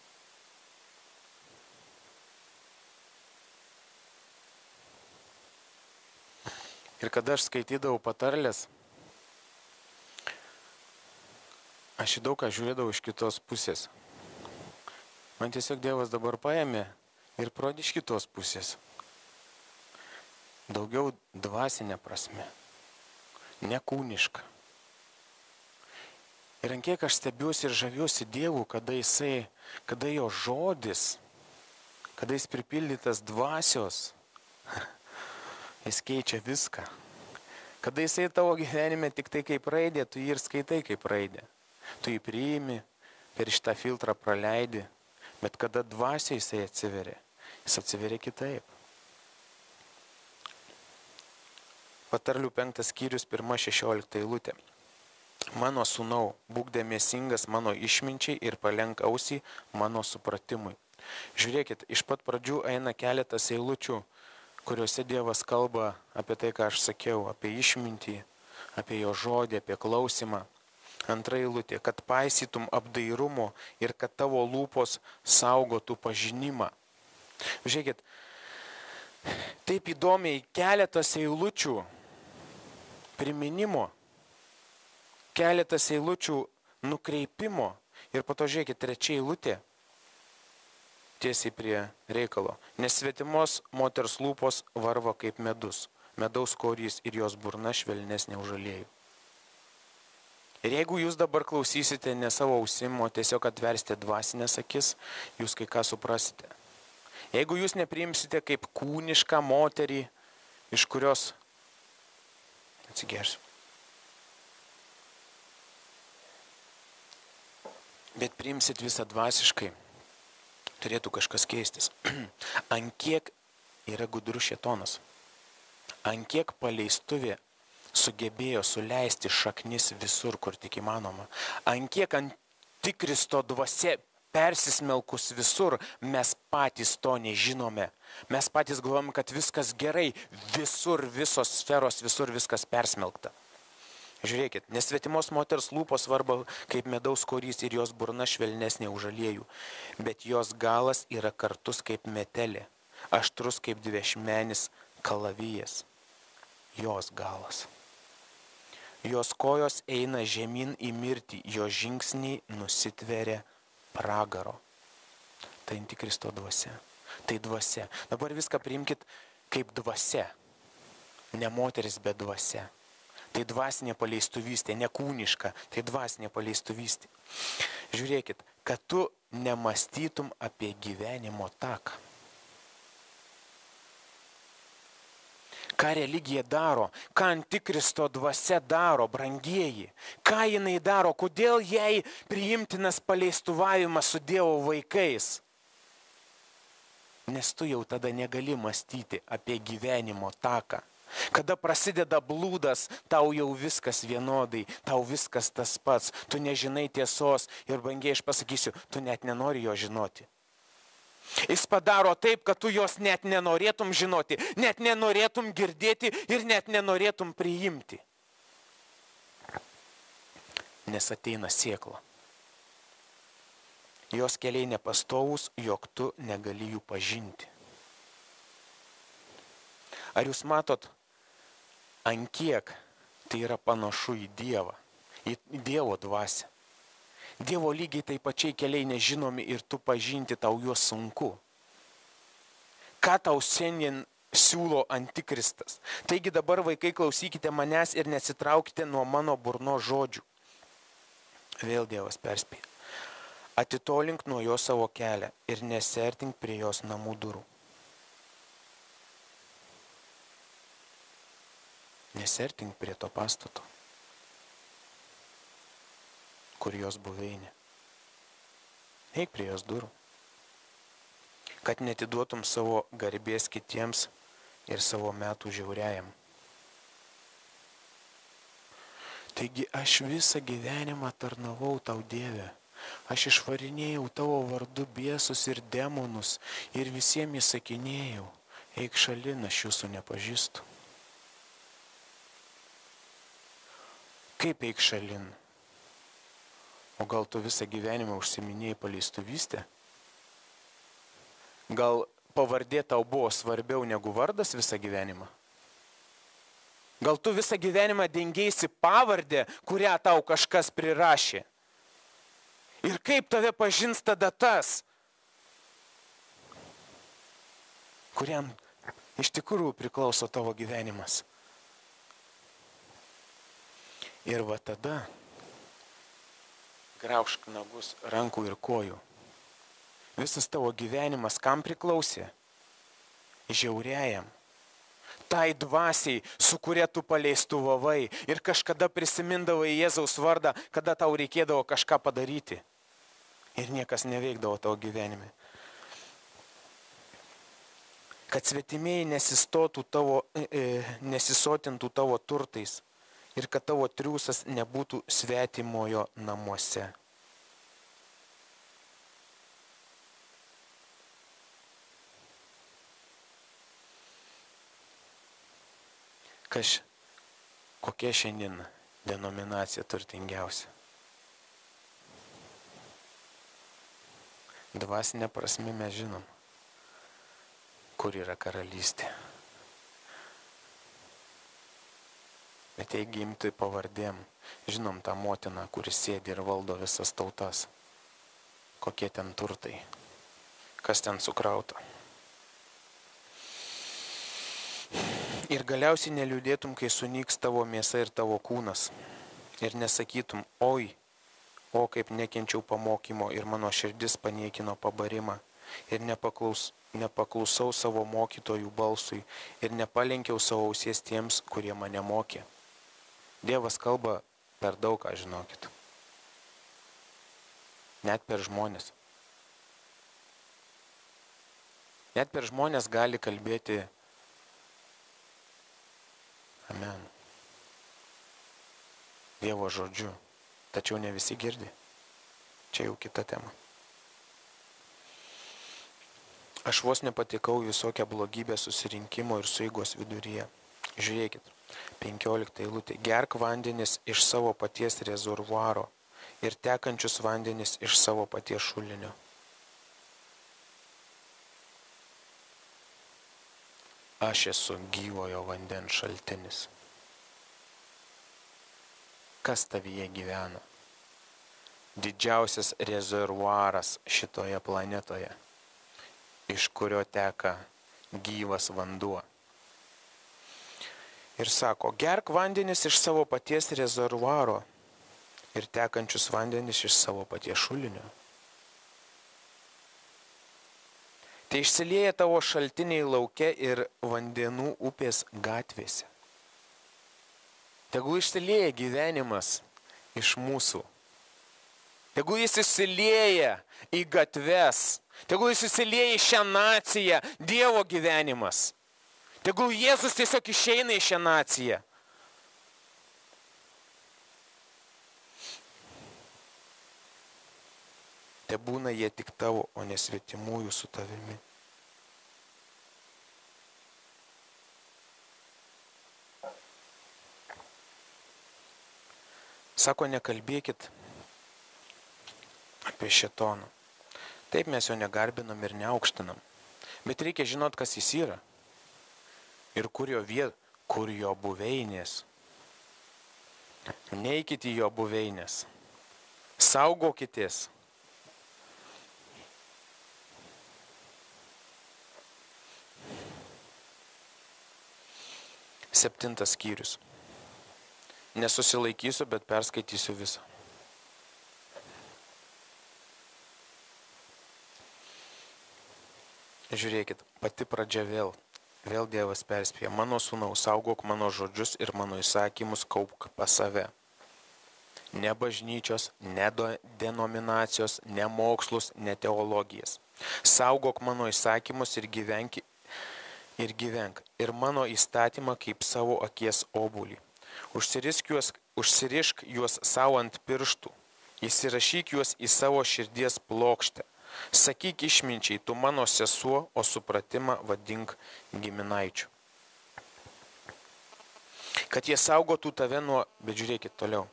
Ir kada aš skaitydavau patarlės, aš į daug ką žiūrėdavau iš kitos pusės. Man tiesiog Dievas dabar paėmė ir parodė iš kitos pusės. Daugiau dvasinė prasme, ne kūniška. Ir ant kiek aš stebiuosi ir žaviuosi Dievu, kada jo žodis, kada jis pripildytas dvasios, jis keičia viską. Kada jisai tavo gyvenime tik tai kaip raidė, tu jį ir skaitai kaip raidė. Tu jį priimi, per šitą filtrą praleidi, bet kada dvasia jisai atsiveria, jis atsiveria kitaip. Patarlių 5 skyrius 1:16 eilutė. Mano sūnau, būk dėmesingas mano išminčiai ir palenk ausį mano supratimui. Žiūrėkit, iš pat pradžių eina keletas eilučių, kuriuose Dievas kalba apie tai, ką aš sakiau, apie išmintį, apie jo žodį, apie klausimą. Antra eilutė, kad paisytum apdairumo ir kad tavo lūpos saugotų pažinimą. Žiūrėkit, taip įdomiai keletas eilučių priminimo, keletas eilučių nukreipimo ir po to žiūrėkit, 3 eilutė tiesiai prie reikalo. Nes svetimos moters lūpos varva kaip medus, medaus korys ir jos burna švelnesnė už aliejų. Ir jeigu jūs dabar klausysite ne savo ausim, o tiesiog atversite dvasinės akis, jūs kai ką suprasite. Jeigu jūs nepriimsite kaip kūnišką moterį, iš kurios atsigersiu. Bet priimsit visą dvasiškai, turėtų kažkas keistis. Ant kiek yra gudrus šėtonas? Ant kiek paleistuvė sugebėjo suleisti šaknis visur, kur tik įmanoma? Ant kiek antikristo dvasia persismelkus visur, mes patys to nežinome. Mes patys galvojame, kad viskas gerai, visur, visos sferos, visur viskas persmelkta. Žiūrėkit, nesvetimos moters lūpos svarba kaip medaus korys ir jos burna švelnesnė už aliejų, bet jos galas yra kartus kaip metelė, aštrus kaip dviašmenis kalavijas. Jos galas. Jos kojos eina žemyn į mirtį, jo žingsniai nusitveria pragaro. Tai antikristo dvasia. Tai dvasia. Dabar viską priimkit kaip dvasia. Ne moteris, bet dvasia. Tai dvasinė paleistuvystė, ne kūniška, tai dvasinė paleistuvystė. Žiūrėkit, kad tu nemąstytum apie gyvenimo taką. Ką religija daro, ką antikristo dvasia daro, brangieji, ką jinai daro, kodėl jai priimtinas paleistuvavimas su Dievo vaikais. Nes tu jau tada negali mąstyti apie gyvenimo taką. Kada prasideda blūdas, tau jau viskas vienodai, tau viskas tas pats, tu nežinai tiesos ir brangiai aš pasakysiu, tu net nenori jo žinoti. Jis padaro taip, kad tu jos net nenorėtum žinoti, net nenorėtum girdėti ir net nenorėtum priimti. Nes ateina sėkla. Jos keliai nepastovūs, jog tu negali jų pažinti. Ar jūs matot, ant kiek tai yra panašu į Dievą, į Dievo dvasią? Dievo lygiai taip pačiai keliai nežinomi ir tu pažinti tau juos sunku. Ką tau šiandien siūlo antikristas? Taigi dabar vaikai klausykite manęs ir nesitraukite nuo mano burnos žodžių. Vėl Dievas perspėja. Atitolink nuo jo savo kelią ir nesertink prie jos namų durų. Nesertink prie to pastato, kur jos buveinė. Eik prie jos durų, kad netiduotum savo garbės kitiems ir savo metų žiauriajam. Taigi aš visą gyvenimą tarnavau tau, Dieve. Aš išvarinėjau tavo vardu biesus ir demonus ir visiems įsakinėjau, eik šalin, aš jūsų nepažįstu. Kaip eik šalin? O gal tu visą gyvenimą užsiminėjai paleistuvystę? Gal pavardė tau buvo svarbiau negu vardas visą gyvenimą? Gal tu visą gyvenimą dengėsi pavardę, kurią tau kažkas prirašė? Ir kaip tave pažins tada tas, kuriam iš tikrųjų priklauso tavo gyvenimas? Ir va tada graužk nagus rankų ir kojų. Visas tavo gyvenimas kam priklausė? Žiauriajam. Tai dvasiai, su kuria tu paleistuvavai ir kažkada prisimindavai Jėzaus vardą, kada tau reikėdavo kažką padaryti. Ir niekas neveikdavo tavo gyvenime. Kad svetimieji nesisotintų tavo turtais ir kad tavo triūsas nebūtų svetimojo namuose. Kokia šiandien denominacija turtingiausia? Dvasinė prasme mes žinom, kur yra karalystė. Bet jeigu imti pavardėm, žinom tą motiną, kuris sėdi ir valdo visas tautas. Kokie ten turtai, kas ten sukrauta. Ir galiausiai neliūdėtum, kai sunyks tavo mėsa ir tavo kūnas. Ir nesakytum, oi, o kaip nekenčiau pamokymo ir mano širdis paniekino pabarimą. ir nepaklusau savo mokytojų balsui ir nepalenkiau savo ausies tiems, kurie mane mokė. Dievas kalba per daug, ką žinokit. Net per žmonės. Net per žmonės gali kalbėti amen. Dievo žodžiu. Tačiau ne visi girdi. Čia jau kita tema. Aš vos nepatikau visokią blogybę susirinkimo ir sueigos viduryje. Žiūrėkit, 15 eilutė. Gerk vandenis iš savo paties rezervuaro ir tekančius vandenis iš savo paties šulinio. Aš esu gyvojo vandens šaltinis. Kas tavyje gyvena? Didžiausias rezervuaras šitoje planetoje, iš kurio teka gyvas vanduo. Ir sako, gerk vandenis iš savo paties rezervuaro ir tekančius vandenis iš savo paties šulinio. Tai išsilieja tavo šaltiniai lauke ir vandenų upės gatvėse. Tegul išsilieja gyvenimas iš mūsų. Tegul jis išsilieja į gatves. Tegul jis išsilieja į šią naciją, Dievo gyvenimas. Tegul Jėzus tiesiog išeina į šią naciją. Te būna jie tik tavo, o ne svetimųjų su tavimi. Sako, nekalbėkit apie šėtoną. Taip mes jo negarbinam ir neaukštinam. Bet reikia žinot, kas jis yra. Ir kur jo buveinės. Neikit į jo buveinės. Saugokitės. Septintas skyrius. Nesusilaikysiu, bet perskaitysiu visą. Žiūrėkit, pati pradžia vėl. Vėl Dievas perspėja. Mano sūnau, saugok mano žodžius ir mano įsakymus kaupk pas save. Ne bažnyčios, ne denominacijos, ne mokslus, ne teologijas. Saugok mano įsakymus ir gyvenk. Ir mano įstatymą kaip savo akies obuolį. Užsirišk juos savo ant pirštų. Įsirašyk juos į savo širdies plokštę. Sakyk išminčiai, tu mano sesuo, o supratimą vadink giminaičiu. Kad jie saugotų tave nuo, bet žiūrėkit toliau,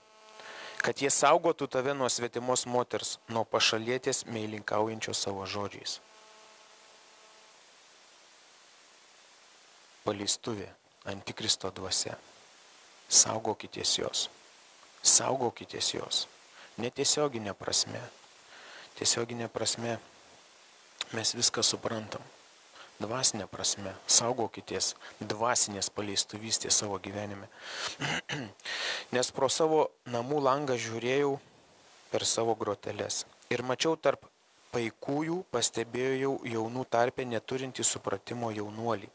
kad jie saugotų tave nuo svetimos moters, nuo pašalietės meilinkaujančios savo žodžiais. Paleistuvė, antikristo dvasia. Saugokitės jos. Saugokitės jos. Netiesioginė prasme. Tiesioginė prasme mes viską suprantam. Dvasinė prasme. Saugokitės dvasinės paleistuvystės savo gyvenime. Nes pro savo namų langą žiūrėjau per savo groteles. Ir mačiau tarp paikųjų, pastebėjau jaunų tarpe neturintį supratimo jaunuolį.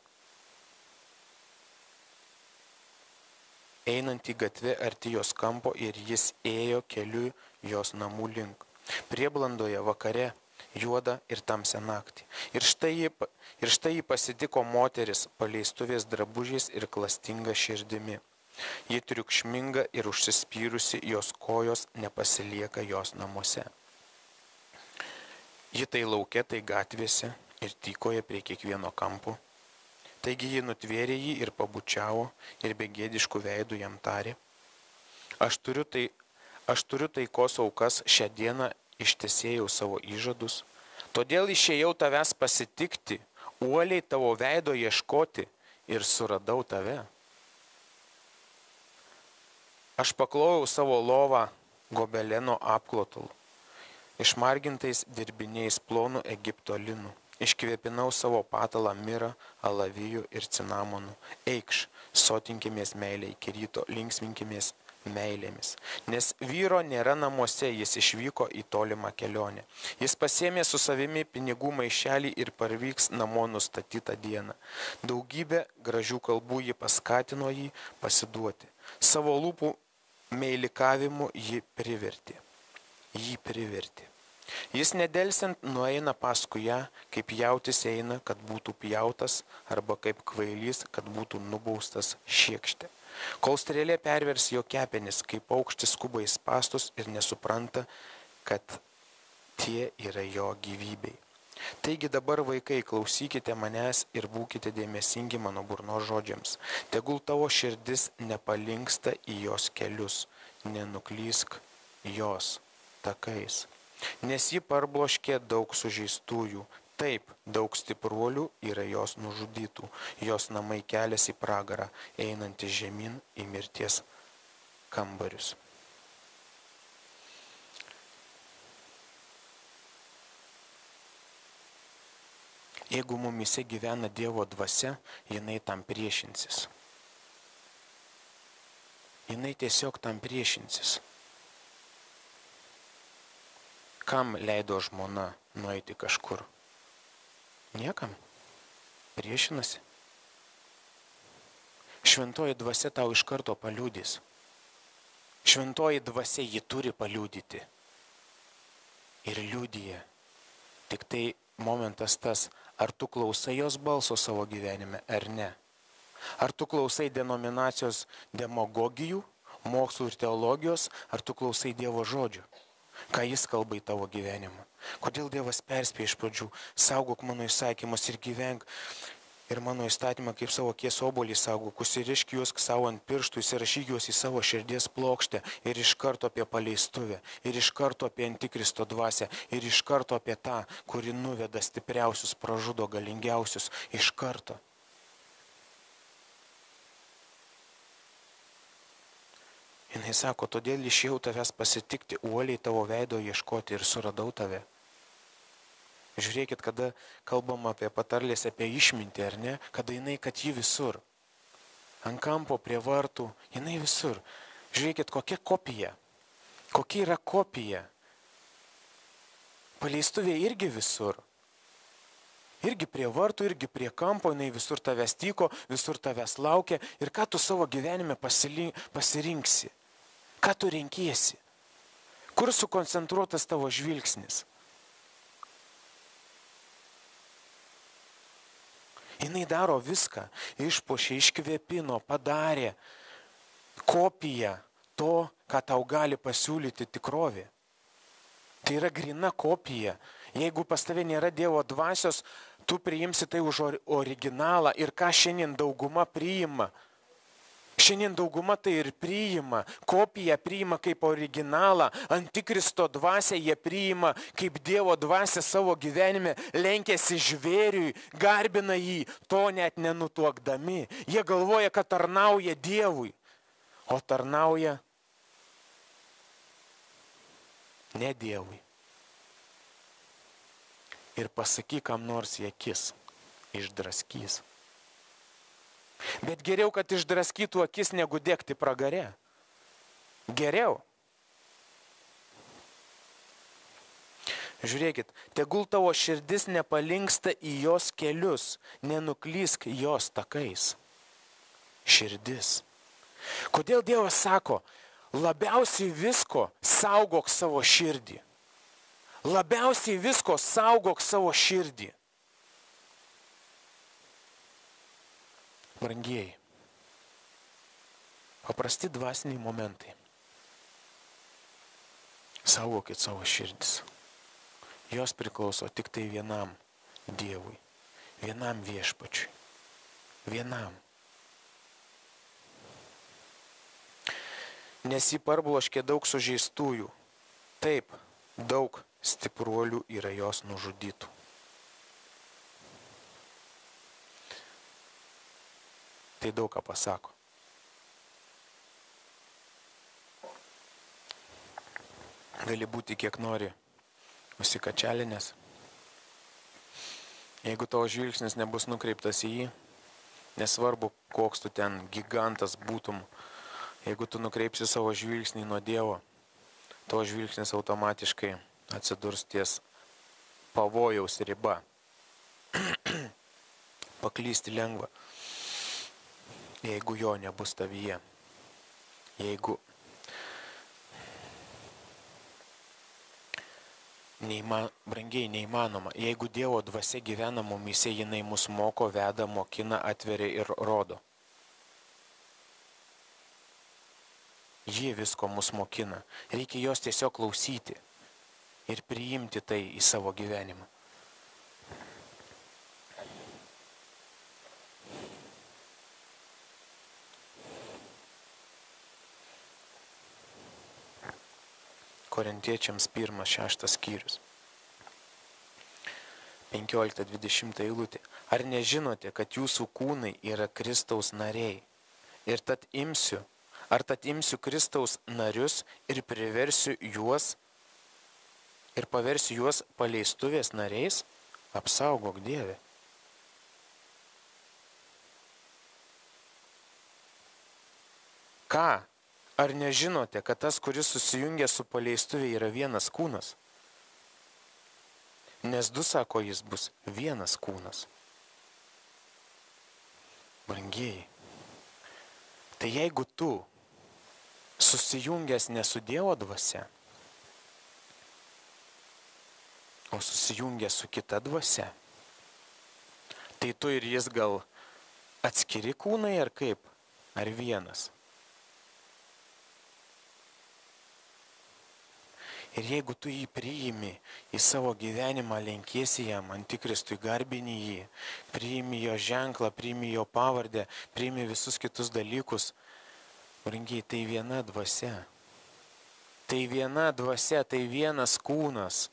Einant į gatvę arti jos kampo ir jis ėjo keliu jos namų link. Prieblandoje vakare, juodą ir tamsią naktį. Ir štai jį pasitiko moteris paleistuvės drabužiais ir klastinga širdimi. Ji triukšminga ir užsispyrusi, jos kojos nepasilieka jos namuose. Ji tai lauke, tai gatvėse ir tykoja prie kiekvieno kampo. Taigi ji nutvėrė jį ir pabučiavo ir begėdiškų veidų jam tarė. Aš turiu taikos aukas, šią dieną ištesėjau savo įžadus, todėl išėjau tavęs pasitikti, uoliai tavo veido ieškoti ir suradau tave. Aš paklojau savo lovą gobeleno apklotalu, išmargintais dirbiniais plonų Egipto linų. Iškvėpinau savo patalą mirą, alavijų ir cinamonų. Eikš, sotinkimės meilę iki ryto, linksminkimės meilėmis. Nes vyro nėra namuose, jis išvyko į tolimą kelionę. Jis pasiėmė su savimi pinigų maišelį ir parvyks namo nustatytą dieną. Daugybė gražių kalbų ji paskatino jį pasiduoti. Savo lūpų meilikavimu jį privertė. Jis nedelsiant nueina paskui ją, kaip jautis eina, kad būtų pjautas, arba kaip kvailys, kad būtų nubaustas šiekšte. Kol strėlė pervers jo kepenis, kaip paukštis skuba į spąstus ir nesupranta, kad tie yra jo gyvybei. Taigi dabar, vaikai, klausykite manęs ir būkite dėmesingi mano burnos žodžiams. Tegul tavo širdis nepalinksta į jos kelius, nenuklysk jos takais. Nes ji parbloškė daug sužeistųjų, taip, daug stipruolių yra jos nužudytų, jos namai keliasi į pragarą, einantį žemyn į mirties kambarius. Jeigu mumise gyvena Dievo dvasia, jinai tam priešinsis. Jinai tiesiog tam priešinsis. Kam leido žmona nueiti kažkur? Niekam. Priešinasi. Šventoji dvasia tau iš karto paliudys. Šventoji dvasia jį turi paliudyti. Ir liudija. Tik tai momentas tas, ar tu klausai jos balso savo gyvenime, ar ne. Ar tu klausai denominacijos demagogijų, mokslų ir teologijos, ar tu klausai Dievo žodžio. Ką jis kalba į tavo gyvenimą. Kodėl Dievas perspėja iš pradžių, saugok mano įsakymus ir gyvenk. Ir mano įstatymą kaip savo akies obuolį saugok, užsirišk juos savo ant pirštų, įsirašyk juos į savo širdies plokštę ir iš karto apie paleistuvę, ir iš karto apie antikristo dvasią, ir iš karto apie tą, kuri nuveda stipriausius, pražudo galingiausius, iš karto. Jis sako, todėl išėjau tavęs pasitikti, uoliai tavo veido ieškoti ir suradau tave. Žiūrėkit, kada kalbam apie patarlės, apie išmintį, ar ne, kada jinai, kad ji visur. Ant kampo, prie vartų, jinai visur. Žiūrėkit, kokia kopija. Kokia yra kopija. Paleistuvė irgi visur. Irgi prie vartų, irgi prie kampo, jinai visur tavęs tyko, visur tavęs laukia. Ir ką tu savo gyvenime pasirinksi? Ką tu renkiesi? Kur sukoncentruotas tavo žvilgsnis? Jinai daro viską. Išpuošė, iškvėpino, padarė kopiją to, ką tau gali pasiūlyti tikrovė. Tai yra grina kopija. Jeigu pas tave nėra Dievo dvasios, tu priimsi tai už originalą. Ir ką šiandien dauguma priima? Šiandien dauguma tai ir priima. Kopiją priima kaip originalą. Antikristo dvasią jie priima kaip Dievo dvasią savo gyvenime. Lenkiasi žvėriui, garbina jį, to net nenutuokdami. Jie galvoja, kad tarnauja Dievui. O tarnauja ne Dievui. Ir pasakyk kam nors į akis, išdraskys. Bet geriau, kad išdraskytų akis, negu degti pragare. Geriau. Žiūrėkit, tegul tavo širdis nepalinksta į jos kelius, nenuklysk jos takais. Širdis. Kodėl Dievas sako, labiausiai visko saugok savo širdį. Labiausiai visko saugok savo širdį. Brangieji, paprasti dvasiniai momentai. Saugokit savo širdis. Jos priklauso tik tai vienam Dievui, vienam viešpačiui, vienam. Nes jį parbloškė daug sužeistųjų, taip, daug stipruolių yra jos nužudytų. Tai daug ką pasako. Gali būti kiek nori užsikačialinės. Jeigu tavo žvilgsnis nebus nukreiptas į jį, nesvarbu, koks tu ten gigantas būtum, Jeigu tu nukreipsi savo žvilgsnį nuo Dievo, tavo žvilgsnis automatiškai atsidurs ties pavojaus riba. Paklysti lengva, jeigu jo nebus tavyje. Jeigu brangiai neįmanoma, jeigu Dievo dvasia gyvena mumyse, jinai mus moko, veda, mokina, atveria ir rodo. Ji visko mus mokina. Reikia jos tiesiog klausyti ir priimti tai į savo gyvenimą. Korintiečiams 1:6 skyrius. 15-20 eilutė. Ar nežinote, kad jūsų kūnai yra Kristaus nariai? Ar tad imsiu Kristaus narius ir paversiu juos paleistuvės nariais? Apsaugok Dieve. Ką? Ar nežinote, kad tas, kuris susijungia su paleistuvė, yra vienas kūnas? Nes du, sako, jis bus vienas kūnas. Brangieji, tai jeigu tu susijungęs ne su Dievo dvasia, o susijungęs su kita dvasia, tai tu ir jis gal atskiri kūnai ar kaip? Ar vienas? Ir jeigu tu jį priimi į savo gyvenimą, lenkiesi jam, antikristui, garbini jį, priimi jo ženklą, priimi jo pavardę, priimi visus kitus dalykus, brangiai, tai viena dvasia. Tai viena dvasia, tai vienas kūnas.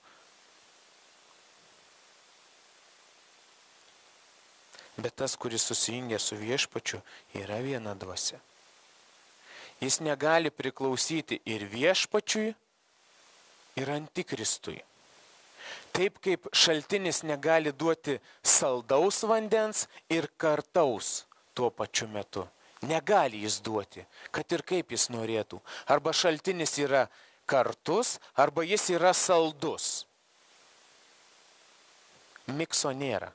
Bet tas, kuris susijungia su Viešpačiu, yra viena dvasia. Jis negali priklausyti ir Viešpačiui, ir antikristui. Taip kaip šaltinis negali duoti saldaus vandens ir kartaus tuo pačiu metu. Negali jis duoti, kad ir kaip jis norėtų. Arba šaltinis yra kartus, arba jis yra saldus. Mikso nėra.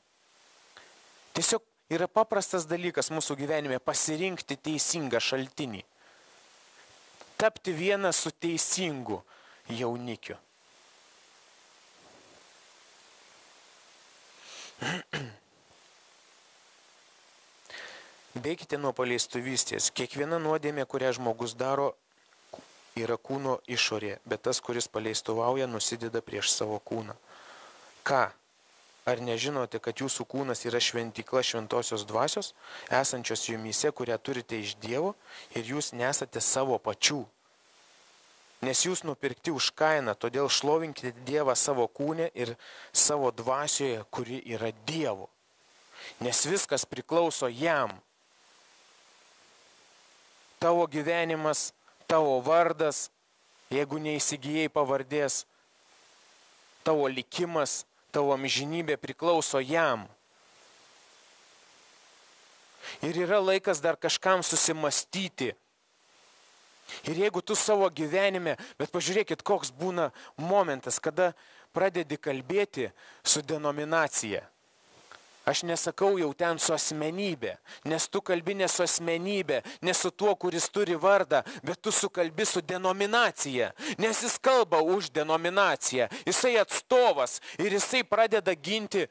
Tiesiog yra paprastas dalykas mūsų gyvenime pasirinkti teisingą šaltinį. Tapti vienas su teisingu jaunikiu. Bėkite nuo paleistuvystės. Kiekviena nuodėmė, kurią žmogus daro, yra kūno išorė, bet tas, kuris paleistuvauja, nusideda prieš savo kūną. Ką? Ar nežinote, kad jūsų kūnas yra šventykla šventosios dvasios, esančios jumyse, kurią turite iš Dievo, ir jūs nesate savo pačių? Nes jūs nupirkti už kainą, todėl šlovinkite Dievą savo kūne ir savo dvasioje, kuri yra Dievo. Nes viskas priklauso jam. Tavo gyvenimas, tavo vardas, jeigu neįsigijai pavardės, tavo likimas, tavo amžinybė priklauso jam. Ir yra laikas dar kažkam susimastyti. Ir jeigu tu savo gyvenime, bet pažiūrėkit, koks būna momentas, kada pradedi kalbėti su denominacija. Aš nesakau jau ten su asmenybė, nes tu kalbi ne su asmenybė, ne su tuo, kuris turi vardą, bet tu sukalbi su denominacija, nes jis kalba už denominaciją, jisai atstovas ir jisai pradeda ginti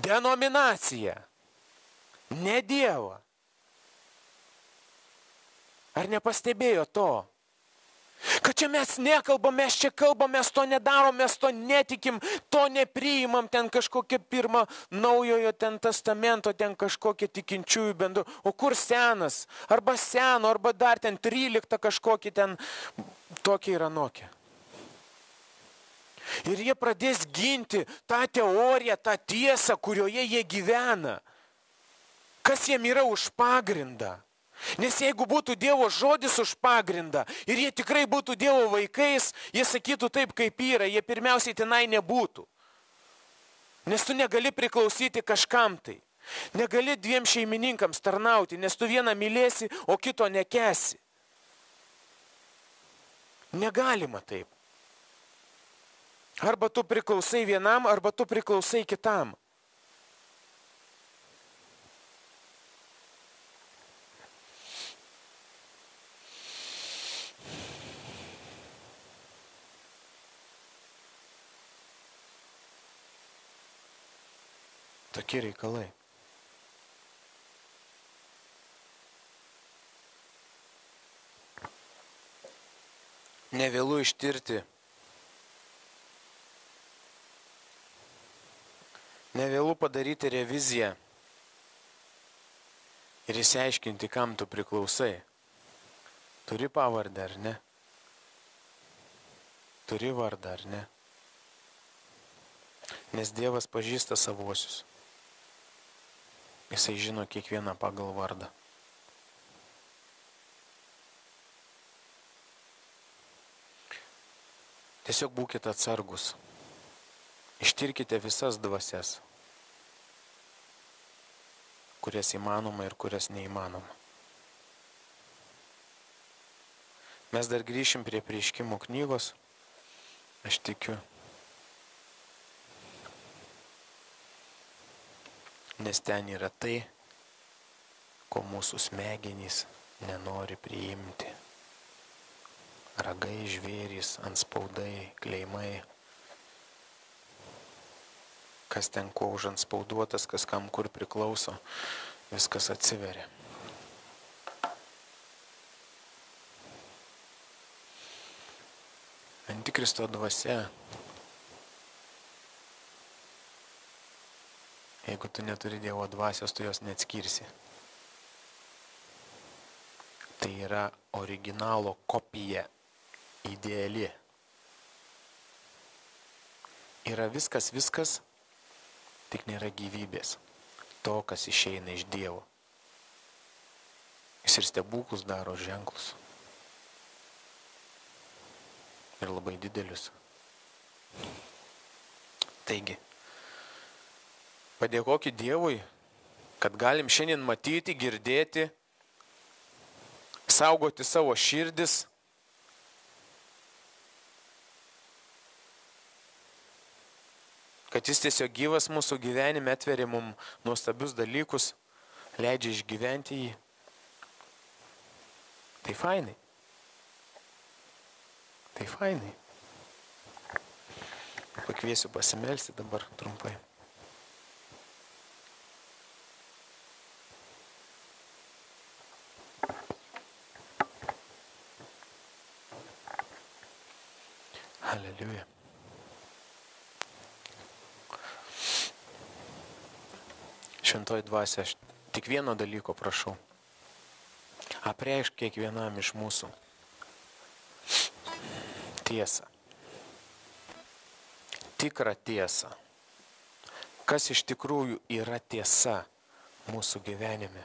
denominaciją, ne Dievą. Ar nepastebėjo to? Kad čia mes nekalbam, mes čia kalbam, mes to nedarom, mes to netikim, to nepriimam, ten kažkokie pirmą naujojo ten testamento, ten kažkokie tikinčiųjų bendru. O kur senas? Arba seno, arba dar ten 13 kažkokie ten tokie ir anokie. Ir jie pradės ginti tą teoriją, tą tiesą, kurioje jie gyvena. Kas jiem yra už pagrindą? Nes jeigu būtų Dievo žodis už pagrindą ir jie tikrai būtų Dievo vaikais, jie sakytų taip, kaip yra, jie pirmiausiai tenai nebūtų. Nes tu negali priklausyti kažkam tai. Negali dviem šeimininkams tarnauti, nes tu vieną mylėsi, o kito nekesi. Negalima taip. Arba tu priklausai vienam, arba tu priklausai kitam. Tokie reikalai. Nevėlu ištirti. Nevėlu padaryti reviziją ir išsiaiškinti, kam tu priklausai. Turi pavardę ar ne? Turi vardą ar ne? Nes Dievas pažįsta savuosius. Jisai žino kiekvieną pagal vardą. Tiesiog būkite atsargus. Ištirkite visas dvasias, kurias įmanoma ir kurias neįmanoma. Mes dar grįšim prie Apreiškimo knygos, aš tikiu. Nes ten yra tai, ko mūsų smegenys nenori priimti. Ragai, žvėrys, antspaudai, kleimai. Kas ten ko užantspauduotas, kas kam kur priklauso, viskas atsiveria. Antikristo dvasia, jeigu tu neturi Dievo dvasios, tu jos neatskirsi. Tai yra originalo kopija, ideali. Yra viskas, tik nėra gyvybės, to, kas išeina iš Dievo. Jis ir stebuklus daro, ženklus. Ir labai didelius. Taigi, padėkokit Dievui, kad galim šiandien matyti, girdėti, saugoti savo širdis. Kad jis tiesiog gyvas mūsų gyvenime atveria mums nuostabius dalykus, leidžia išgyventi jį. Tai fainai. Tai fainai. Pakviesiu pasimelsti dabar trumpai. Haleliuja. Šventoji dvasia, aš tik vieno dalyko prašau. Apreikšk kiekvienam iš mūsų tiesą. Tikrą tiesą. Kas iš tikrųjų yra tiesa mūsų gyvenime.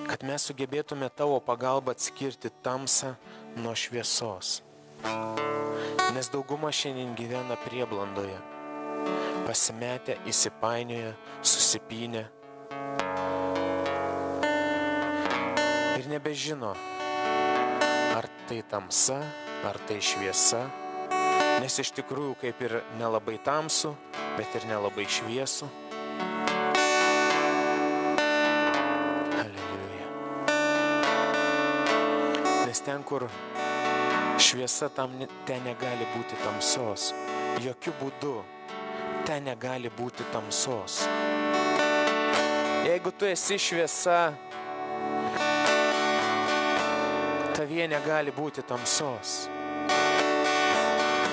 Kad mes sugebėtume tavo pagalbą atskirti tamsą nuo šviesos. Nes dauguma šiandien gyvena prieblandoje. Pasimetę, įsipainioję, susipynę. Ir nebežino, ar tai tamsa, ar tai šviesa. Nes iš tikrųjų kaip ir nelabai tamsu, bet ir nelabai šviesu. Haleliuja. Nes ten, kur šviesa, ten negali būti tamsos. Jokių būdų. Ten negali būti tamsos. Jeigu tu esi šviesa, tavyje negali būti tamsos.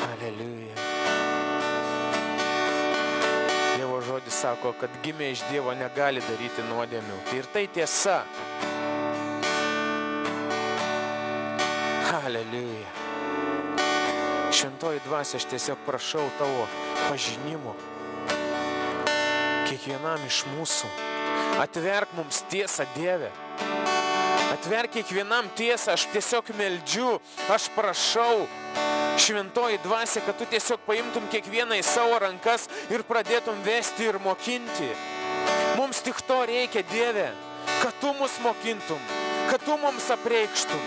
Haleliuja. Dievo žodis sako, kad gimė iš Dievo negali daryti nuodėmių. Tai ir tai tiesa. Haleliuja. Šventoji dvasia, aš tiesiog prašau tavo pažinimo. Kiekvienam iš mūsų. Atverk mums tiesą, Dieve. Atverk kiekvienam tiesą, aš tiesiog meldžiu, aš prašau, šventoji dvasia, kad tu tiesiog paimtum kiekvieną į savo rankas ir pradėtum vesti ir mokinti. Mums tik to reikia, Dieve, kad tu mus mokintum, kad tu mums apreikštum.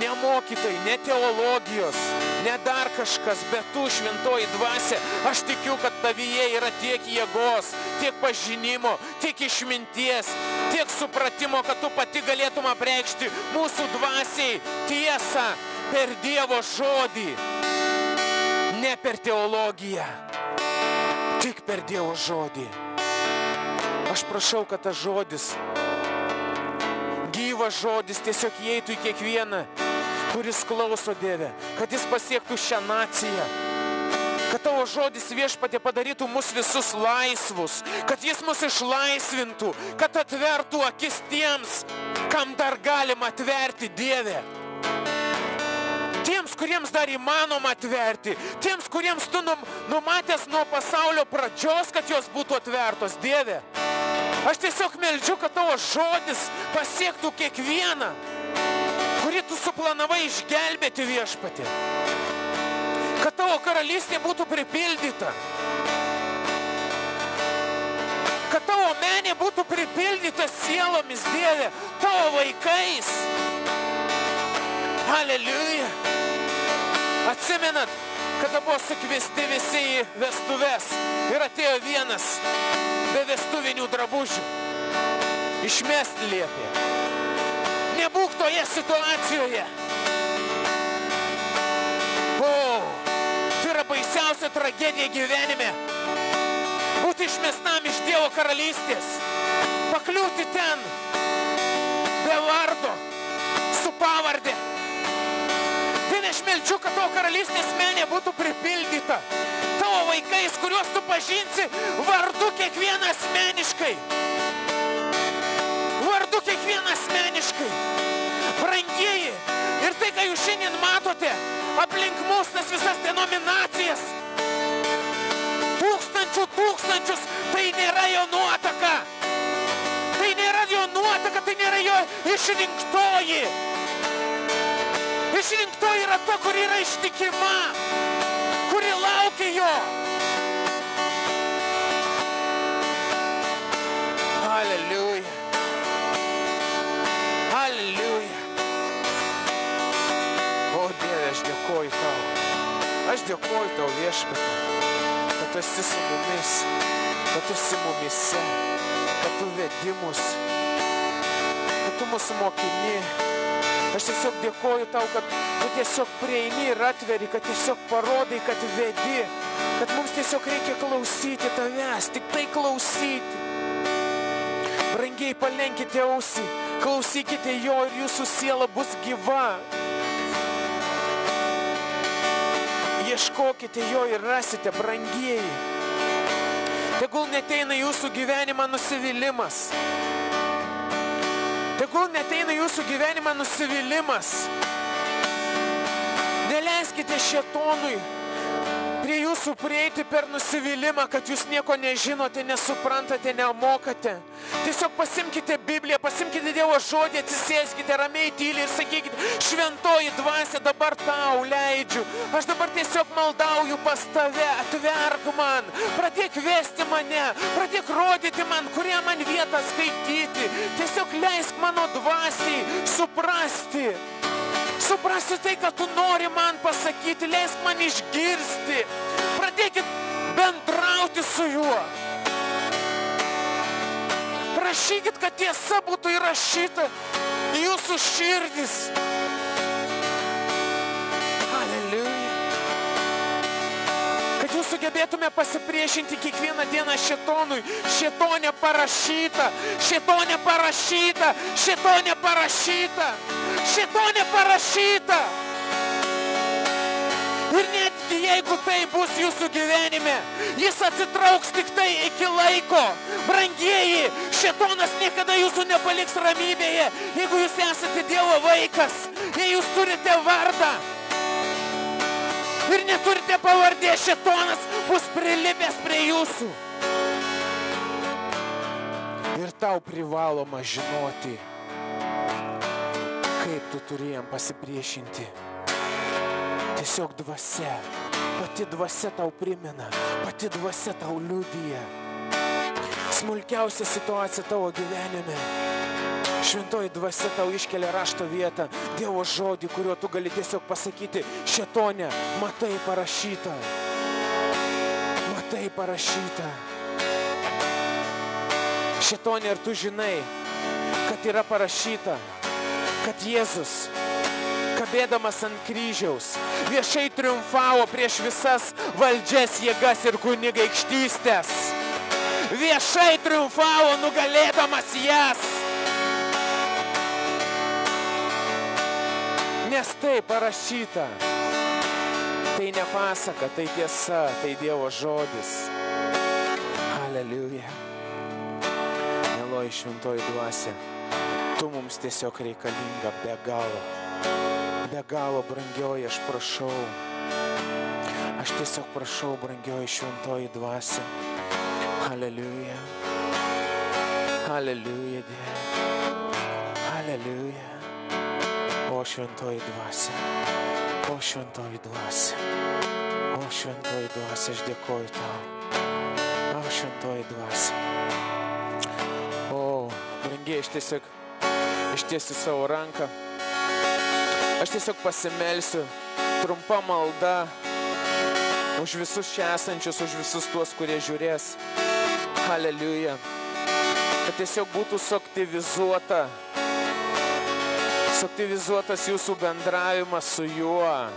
Ne mokytojai, ne teologijos, ne dar kažkas, bet tu, šventoji dvasia, aš tikiu, kad tavyje yra tiek jėgos, tiek pažinimo, tiek išminties, tiek supratimo, kad tu pati galėtum apreikšti mūsų dvasiai tiesą per Dievo žodį, ne per teologiją, tik per Dievo žodį. Aš prašau, kad tas žodis, gyvas žodis tiesiog įeitų į kiekvieną, kuris klauso, Dieve, kad jis pasiektų šią naciją, kad tavo žodis, Viešpatie, padarytų mus visus laisvus, kad jis mus išlaisvintų, kad atvertų akis tiems, kam dar galima atverti, Dieve. Tiems, kuriems dar įmanoma atverti, tiems, kuriems tu numatęs nuo pasaulio pradžios, kad jos būtų atvertos, Dieve. Aš tiesiog meldžiu, kad tavo žodis pasiektų kiekvieną, kurį tu suplanavai išgelbėti, Viešpatie. Kad tavo karalystė būtų pripildyta. Kad tavo menė būtų pripildyta sielomis, Dieve, tavo vaikais. Aleliuja. Atsimenat, kada buvo sukviesti visi į vestuves ir atėjo vienas be vestuvinių drabužių. Išmesti liepė. Nebūk toje situacijoje. Tai yra baisiausia tragedija gyvenime. Būti išmestam iš Dievo karalystės. Pakliūti ten be vardo, su pavardė. Ten aš meldžiu, kad tavo karalystės menė būtų pripildyta. Tavo vaikais, kuriuos tu pažinsi vardu kiekvieną asmeniškai. Vardu kiekvieną asmeniškai. Brangieji, ir tai, ką jūs šiandien matote, aplink mus tas visas denominacijas, tūkstančius, tai nėra jo nuotaka. Tai nėra jo nuotaka, tai nėra jo išrinktoji. Išrinktoji yra ta, kuri yra ištikima, kuri laukia jo. Aleliuja. Aleliuja. O Dieve, aš dėkoju tau. Aš dėkoju tau, Viešpatie, kad tu esi su mumis, kad tu esi mumise, kad tu vedi mus, kad tu mus mokini. Aš tiesiog dėkoju tau, kad tu tiesiog prieini ir atveri, kad tiesiog parodai, kad vedi, kad mums tiesiog reikia klausyti tavęs, tik tai klausyti. Brangiai, palenkite ausį, klausykite jo ir jūsų siela bus gyva. Ieškokite jo ir rasite, brangieji. Tegul neteina jūsų gyvenimą nusivylimas. Tegul neteina jūsų gyvenimą nusivylimas. Neleiskite šėtonui prie jūsų prieiti per nusivylimą, kad jūs nieko nežinote, nesuprantate, nemokate. Tiesiog pasimkite Bibliją, pasimkite Dievo žodį, atsisėskite ramiai, tyliai ir sakykite, šventoji dvasia, dabar tau leidžiu. Aš dabar tiesiog maldauju pas tave, atverk man, pradėk vesti mane, pradėk rodyti man, kurią man vietą skaityti. Tiesiog leisk mano dvasiai suprasti tai, kad tu nori man pasakyti, leisk man išgirsti. Pradėkit bendrauti su juo. Prašykit, kad tiesa būtų įrašyta į jūsų širdis. Aleliuja. Kad jūs sugebėtume pasipriešinti kiekvieną dieną šėtonui. Šėtonė parašyta, šėtonė parašyta, šėtonė parašyta. Šėtonė parašyta. Ir netgi jeigu tai bus jūsų gyvenime, jis atsitrauks tik tai iki laiko. Brangieji, šėtonas niekada jūsų nepaliks ramybėje, jeigu jūs esate Dievo vaikas, jei jūs turite vardą ir neturite pavardės, šėtonas bus prilipęs prie jūsų. Ir tau privaloma žinoti, tu turi jam pasipriešinti. Tiesiog dvasia, pati dvasia tau primena, pati dvasia tau liudija. Smulkiausia situacija tavo gyvenime. Šventoji dvasia tau iškelia rašto vietą, Dievo žodį, kuriuo tu gali tiesiog pasakyti, šėtone, matai parašyta. Matai parašyta. Šėtone, ir tu žinai, kad yra parašyta, kad Jėzus, kabėdamas ant kryžiaus, viešai triumfavo prieš visas valdžias, jėgas ir kunigaikštystės. Viešai triumfavo, nugalėdamas jas. Nes tai parašyta. Tai ne pasaka, tai tiesa, tai Dievo žodis. Aleliuja. Mieloji šventoji dvasia, tu mums tiesiog reikalinga be galo. Be galo, brangioji, aš prašau. Aš tiesiog prašau, brangioji šventoji dvasia. Aleliuja. Aleliuja, Dieve. Aleliuja. O šventoji dvasia. O šventoji dvasia. O šventoji dvasia, aš dėkoju tau. O šventoji dvasia. O, brangiai, aš tiesiog ištiesiu savo ranką. Aš tiesiog pasimelsiu, trumpa malda už visus čia esančius, už visus tuos, kurie žiūrės. Haleliuja. Kad tiesiog būtų suaktyvizuotas jūsų bendravimas su juo.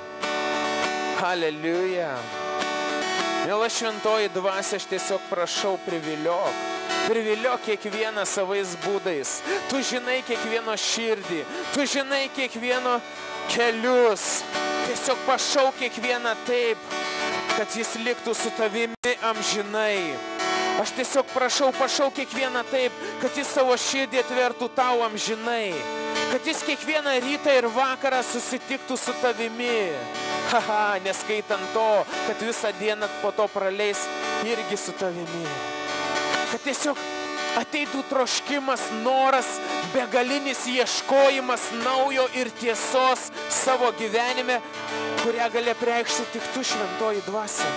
Haleliuja. Miela šventoji dvasia, aš tiesiog prašau, priviliok kiekvieną savais būdais. Tu žinai kiekvieno širdį, tu žinai kiekvieno kelius. Tiesiog pašauk kiekvieną taip, kad jis liktų su tavimi amžinai. Aš tiesiog pašauk kiekvieną taip, kad jis savo širdį atvertų tau amžinai. Kad jis kiekvieną rytą ir vakarą susitiktų su tavimi. Haha, neskaitant to, kad visą dieną po to praleis irgi su tavimi. Kad tiesiog ateitų troškimas, noras, begalinis ieškojimas naujo ir tiesos savo gyvenime, kurią gali apreikšti tik tu, šventoji dvasia.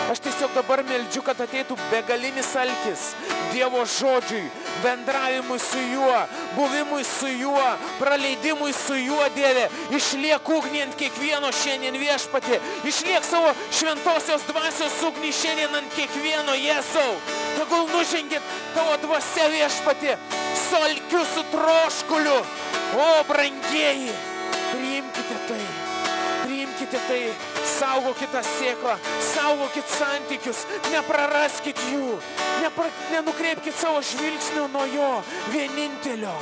Aš tiesiog dabar meldžiu, kad ateitų begalinis alkis Dievo žodžiui, bendravimui su juo, buvimui su juo, praleidimui su juo, Dieve. Išliek ugnį ant kiekvieno šiandien viešpatį. Išliek savo šventosios dvasios ugnį šiandien ant kiekvieno, Jėzau. Tegul nužengit tavo dvasia viešpatį su alkiu, su troškuliu. O, brangieji, priimkite tai. Priimkite tai, saugokit tą sėklą, saugokit santykius, nepraraskit jų, nenukreipkit savo žvilgsnių nuo jo, vienintelio.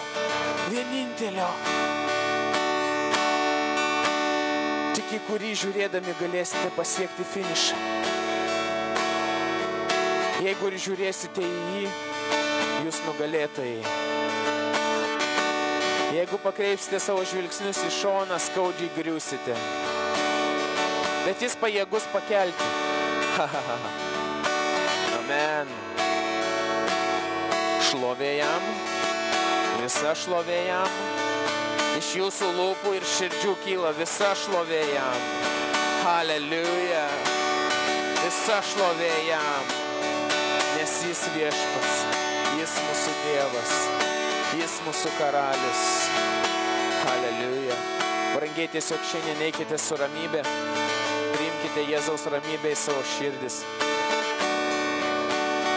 Tik į kurį žiūrėdami galėsite pasiekti finišą. Jeigu ir žiūrėsite į jį, jūs nugalėtojai. Jeigu pakreipsite savo žvilgsnius į šoną, skaudžiai griūsite. Bet jis pajėgus pakelti. Amen. Šlovė jam, visa šlovė jam. Iš jūsų lūpų ir širdžių kyla visa šlovė jam. Haleliuja. Visa šlovė jam. Nes jis viešpats, jis mūsų Dievas, jis mūsų karalius. Haleliuja. Brangiai, tiesiog šiandien eikite su ramybė. Priimkite Jėzaus ramybę į savo širdis.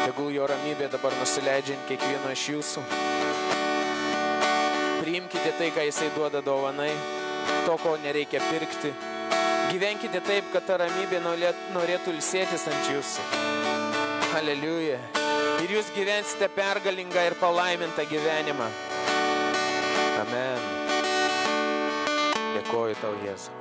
Tegul jo ramybė dabar nusileidžia ant kiekvieno iš jūsų. Priimkite tai, ką jisai duoda dovanai, to, ko nereikia pirkti. Gyvenkite taip, kad ta ramybė norėtų ilsėtis ant jūsų. Haleliuja. Ir jūs gyvensite pergalingą ir palaimintą gyvenimą. Amen. Dėkoju tau, Jėzau.